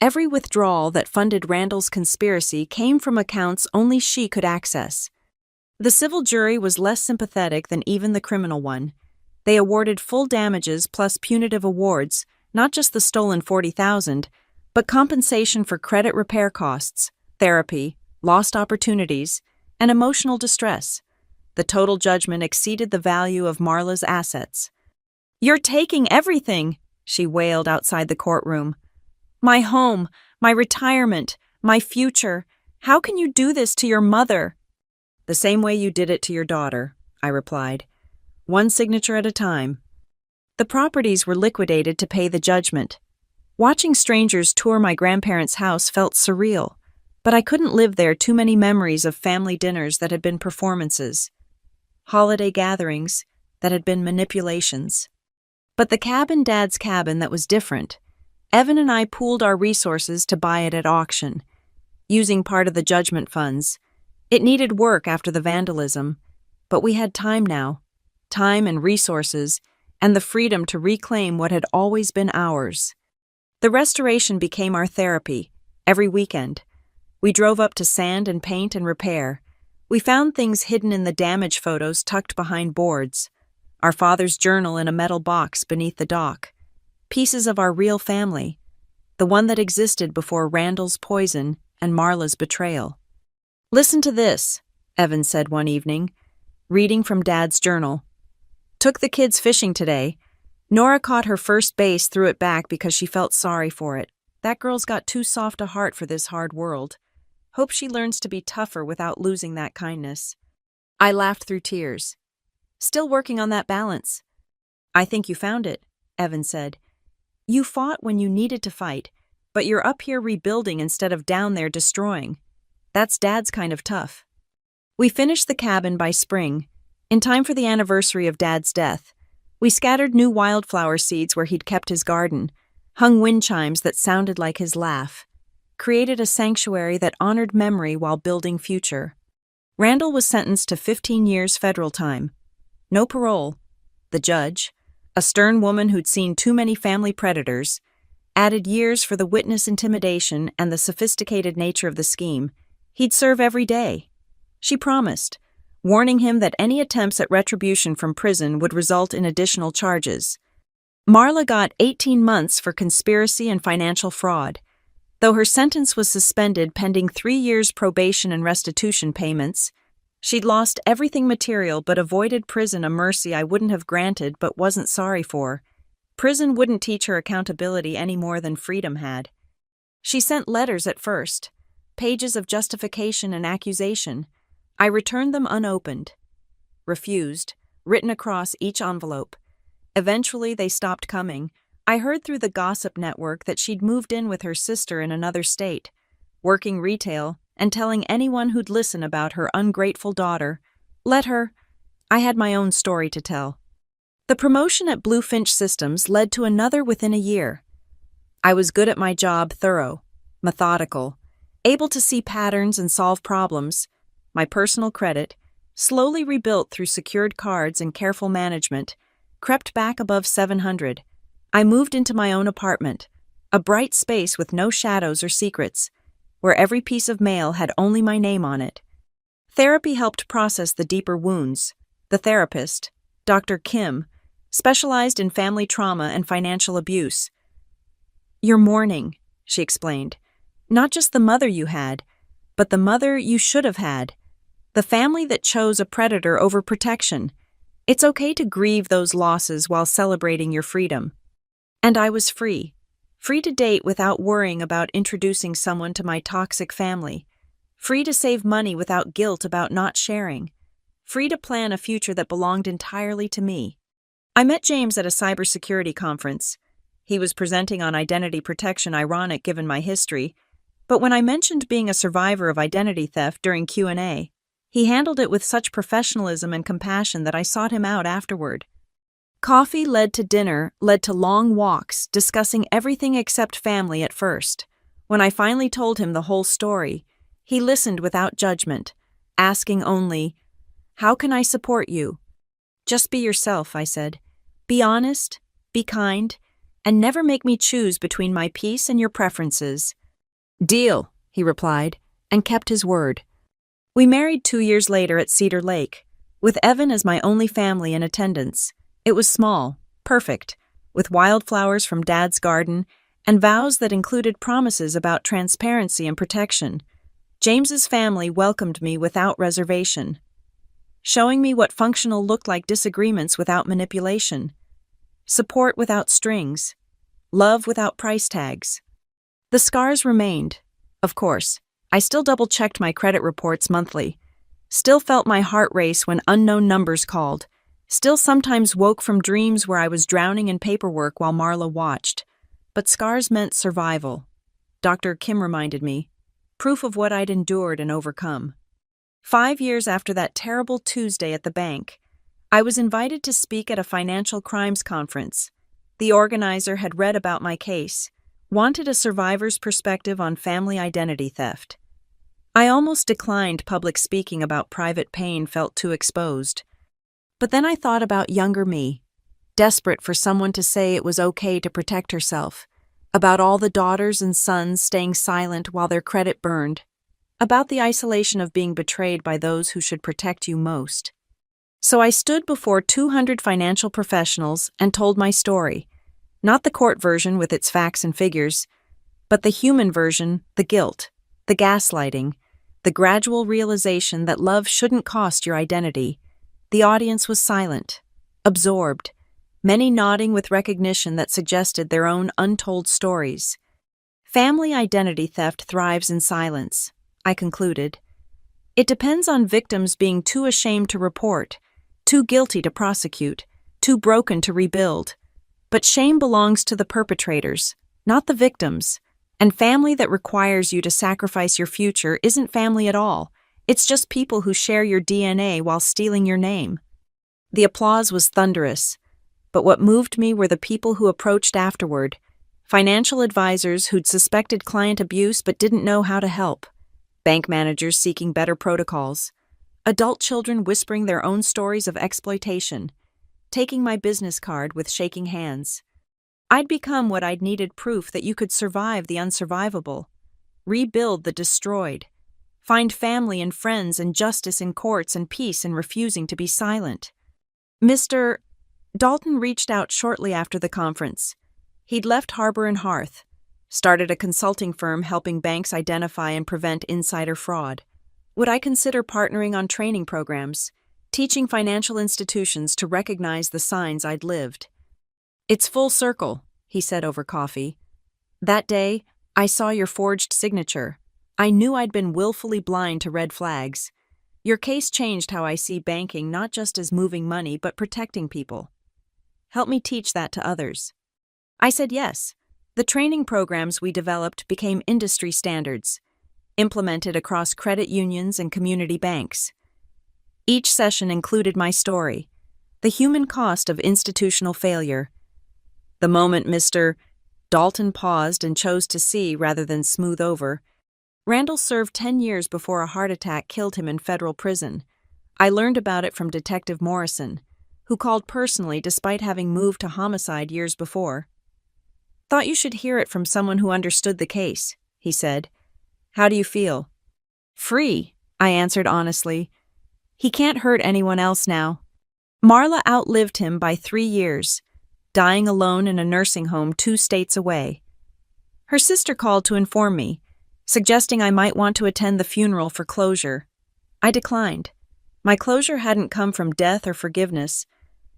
Every withdrawal that funded Randall's conspiracy came from accounts only she could access. The civil jury was less sympathetic than even the criminal one. They awarded full damages plus punitive awards, not just the stolen $40,000, but compensation for credit repair costs, therapy, lost opportunities, and emotional distress. The total judgment exceeded the value of Marla's assets. "You're taking everything," she wailed outside the courtroom. "My home, my retirement, my future. How can you do this to your mother?" "The same way you did it to your daughter," I replied. "One signature at a time." The properties were liquidated to pay the judgment. Watching strangers tour my grandparents' house felt surreal, but I couldn't live there. Too many memories of family dinners that had been performances, holiday gatherings that had been manipulations. But the cabin, Dad's cabin, that was different. Evan and I pooled our resources to buy it at auction, using part of the judgment funds. It needed work after the vandalism, but we had time now, time and resources, and the freedom to reclaim what had always been ours. The restoration became our therapy. Every weekend, we drove up to sand and paint and repair. We found things hidden in the damage photos tucked behind boards, our father's journal in a metal box beneath the dock, pieces of our real family, the one that existed before Randall's poison and Marla's betrayal. "Listen to this," Evan said one evening, reading from Dad's journal. "Took the kids fishing today. Nora caught her first base, threw it back because she felt sorry for it. That girl's got too soft a heart for this hard world. Hope she learns to be tougher without losing that kindness." I laughed through tears. "Still working on that balance." "I think you found it," Evan said. "You fought when you needed to fight, but you're up here rebuilding instead of down there destroying. That's Dad's kind of tough. We finished the cabin by spring, in time for the anniversary of Dad's death. We scattered new wildflower seeds where he'd kept his garden, hung wind chimes that sounded like his laugh, created a sanctuary that honored memory while building future. Randall was sentenced to 15 years federal time. No parole. The judge, a stern woman who'd seen too many family predators, added years for the witness intimidation and the sophisticated nature of the scheme. He'd serve every day. She promised, warning him that any attempts at retribution from prison would result in additional charges. Marla got 18 months for conspiracy and financial fraud. Though her sentence was suspended pending 3 years probation and restitution payments, she'd lost everything material but avoided prison, a mercy I wouldn't have granted but wasn't sorry for. Prison wouldn't teach her accountability any more than freedom had. She sent letters at first, pages of justification and accusation. I returned them unopened. Refused, written across each envelope. Eventually they stopped coming. I heard through the gossip network that she'd moved in with her sister in another state, working retail and telling anyone who'd listen about her ungrateful daughter. Let her. I had my own story to tell. The promotion at Bluefinch Systems led to another within a year. I was good at my job, thorough, methodical, able to see patterns and solve problems. My personal credit, slowly rebuilt through secured cards and careful management, crept back above 700. I moved into my own apartment, a bright space with no shadows or secrets, where every piece of mail had only my name on it. Therapy helped process the deeper wounds. The therapist, Dr. Kim, specialized in family trauma and financial abuse. "You're mourning," she explained. "Not just the mother you had, but the mother you should have had. The family that chose a predator over protection. It's okay to grieve those losses while celebrating your freedom." And I was free. Free to date without worrying about introducing someone to my toxic family. Free to save money without guilt about not sharing. Free to plan a future that belonged entirely to me. I met James at a cybersecurity conference. He was presenting on identity protection, ironic given my history, but when I mentioned being a survivor of identity theft during Q&A, he handled it with such professionalism and compassion that I sought him out afterward. Coffee led to dinner, led to long walks, discussing everything except family at first. When I finally told him the whole story, he listened without judgment, asking only, "How can I support you?" "Just be yourself," I said. "Be honest, be kind, and never make me choose between my peace and your preferences." "Deal," he replied, and kept his word. We married 2 years later at Cedar Lake, with Evan as my only family in attendance. It was small, perfect, with wildflowers from Dad's garden and vows that included promises about transparency and protection. James's family welcomed me without reservation, showing me what functional looked like: disagreements without manipulation, support without strings, love without price tags. The scars remained, of course. I still double-checked my credit reports monthly, still felt my heart race when unknown numbers called, still sometimes woke from dreams where I was drowning in paperwork while Marla watched. But scars meant survival. Dr. Kim reminded me, proof of what I'd endured and overcome. 5 years after that terrible Tuesday at the bank, I was invited to speak at a financial crimes conference. The organizer had read about my case, wanted a survivor's perspective on family identity theft. I almost declined public speaking about private pain, felt too exposed. But then I thought about younger me, desperate for someone to say it was okay to protect herself, about all the daughters and sons staying silent while their credit burned, about the isolation of being betrayed by those who should protect you most. So I stood before 200 financial professionals and told my story, not the court version with its facts and figures, but the human version, the guilt, the gaslighting, the gradual realization that love shouldn't cost your identity. The audience was silent, absorbed, many nodding with recognition that suggested their own untold stories. Family identity theft thrives in silence, I concluded. It depends on victims being too ashamed to report, too guilty to prosecute, too broken to rebuild. But shame belongs to the perpetrators, not the victims. And family that requires you to sacrifice your future isn't family at all. It's just people who share your DNA while stealing your name. The applause was thunderous, but what moved me were the people who approached afterward. Financial advisors who'd suspected client abuse but didn't know how to help. Bank managers seeking better protocols. Adult children whispering their own stories of exploitation. Taking my business card with shaking hands. I'd become what I'd needed proof that you could survive the unsurvivable. Rebuild the destroyed. Find family and friends and justice in courts and peace in refusing to be silent. Mr. Dalton reached out shortly after the conference. He'd left Harbor and Hearth, started a consulting firm helping banks identify and prevent insider fraud. Would I consider partnering on training programs, teaching financial institutions to recognize the signs I'd lived? It's full circle, he said over coffee. That day, I saw your forged signature. I knew I'd been willfully blind to red flags. Your case changed how I see banking not just as moving money but protecting people. Help me teach that to others. I said yes. The training programs we developed became industry standards, implemented across credit unions and community banks. Each session included my story, the human cost of institutional failure. The moment Mr. Dalton paused and chose to see rather than smooth over, Randall served 10 years before a heart attack killed him in federal prison. I learned about it from Detective Morrison, who called personally despite having moved to homicide years before. Thought you should hear it from someone who understood the case, he said. How do you feel? Free, I answered honestly. He can't hurt anyone else now. Marla outlived him by 3 years, dying alone in a nursing home 2 states away. Her sister called to inform me, suggesting I might want to attend the funeral for closure. I declined. My closure hadn't come from death or forgiveness,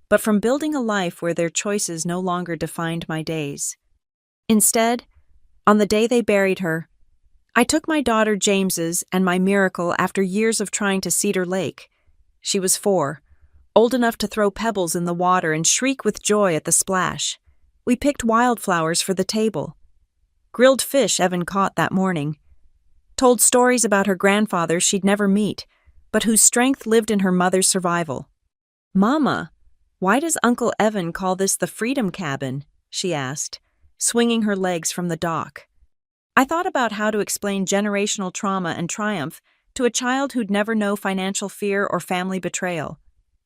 but from building a life where their choices no longer defined my days. Instead, on the day they buried her, I took my daughter James's and my miracle after years of trying to Cedar Lake. She was 4, old enough to throw pebbles in the water and shriek with joy at the splash. We picked wildflowers for the table. Grilled fish Evan caught that morning. Told stories about her grandfather she'd never meet, but whose strength lived in her mother's survival. Mama, why does Uncle Evan call this the Freedom Cabin? She asked, swinging her legs from the dock. I thought about how to explain generational trauma and triumph to a child who'd never know financial fear or family betrayal,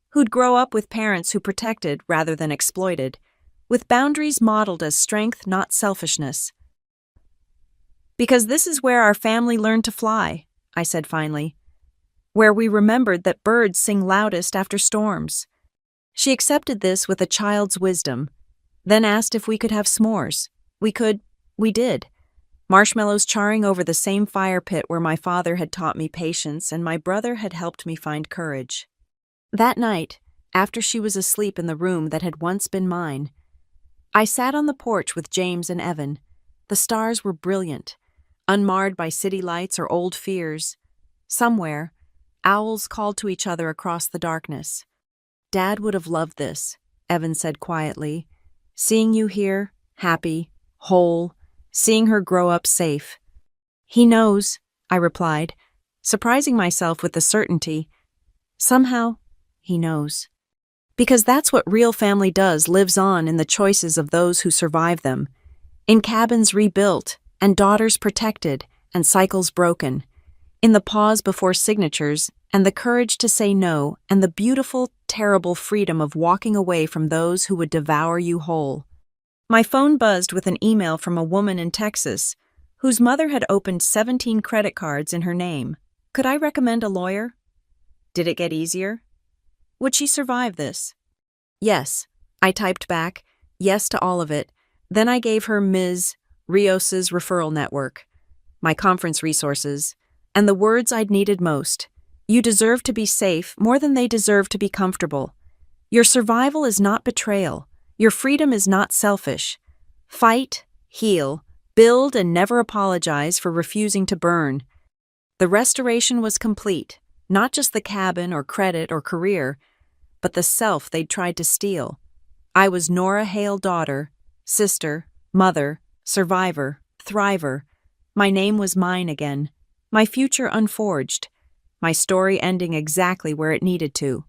who'd grow up with parents who protected rather than exploited, with boundaries modeled as strength, not selfishness. Because this is where our family learned to fly, I said finally, where we remembered that birds sing loudest after storms. She accepted this with a child's wisdom, then asked if we could have s'mores. We did. Marshmallows charring over the same fire pit where my father had taught me patience and my brother had helped me find courage. That night, after she was asleep in the room that had once been mine, I sat on the porch with James and Evan. The stars were brilliant, unmarred by city lights or old fears. Somewhere, owls called to each other across the darkness. Dad would have loved this, Evan said quietly. Seeing you here, happy, whole, seeing her grow up safe. He knows, I replied, surprising myself with the certainty. Somehow, he knows. Because that's what real family does, lives on in the choices of those who survive them. In cabins rebuilt, and daughters protected, and cycles broken. In the pause before signatures, and the courage to say no, and the beautiful, terrible freedom of walking away from those who would devour you whole. My phone buzzed with an email from a woman in Texas, whose mother had opened 17 credit cards in her name. Could I recommend a lawyer? Did it get easier? Would she survive this? Yes, I typed back, yes to all of it. Then I gave her Ms. Rios's referral network, my conference resources, and the words I'd needed most. You deserve to be safe more than they deserve to be comfortable. Your survival is not betrayal. Your freedom is not selfish. Fight, heal, build, and never apologize for refusing to burn. The restoration was complete, not just the cabin or credit or career, but the self they'd tried to steal. I was Nora Hale daughter, sister, mother, survivor, thriver, My name was mine again, my future unforged, my story ending exactly where it needed to.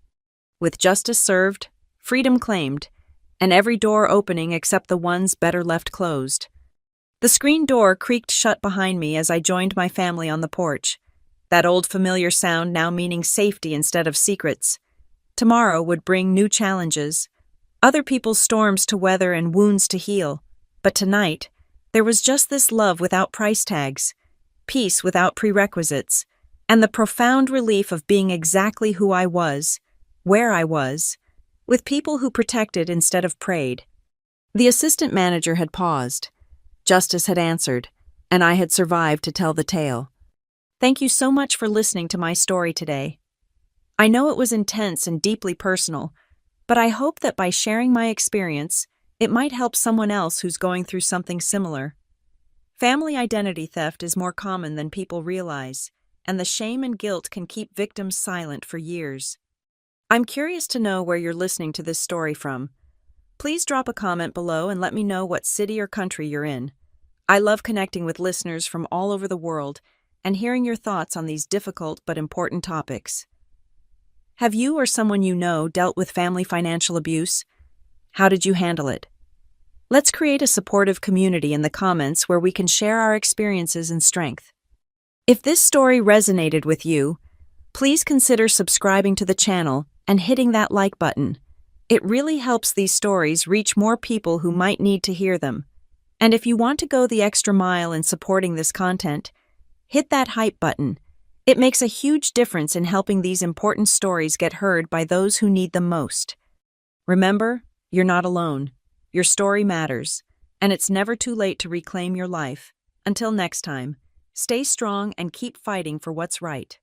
With justice served, freedom claimed, and every door opening except the ones better left closed. The screen door creaked shut behind me as I joined my family on the porch, that old familiar sound now meaning safety instead of secrets. Tomorrow would bring new challenges, other people's storms to weather and wounds to heal, but tonight, there was just this love without price tags, peace without prerequisites, and the profound relief of being exactly who I was, where I was, with people who protected instead of prayed. The assistant manager had paused. Justice had answered, and I had survived to tell the tale. Thank you so much for listening to my story today. I know it was intense and deeply personal, but I hope that by sharing my experience, it might help someone else who's going through something similar. Family identity theft is more common than people realize, and the shame and guilt can keep victims silent for years. I'm curious to know where you're listening to this story from. Please drop a comment below and let me know what city or country you're in. I love connecting with listeners from all over the world and hearing your thoughts on these difficult but important topics. Have you or someone you know dealt with family financial abuse? How did you handle it? Let's create a supportive community in the comments where we can share our experiences and strength. If this story resonated with you, please consider subscribing to the channel and hitting that like button. It really helps these stories reach more people who might need to hear them. And if you want to go the extra mile in supporting this content, hit that hype button. It makes a huge difference in helping these important stories get heard by those who need them most. Remember, you're not alone. Your story matters, and it's never too late to reclaim your life. Until next time, stay strong and keep fighting for what's right.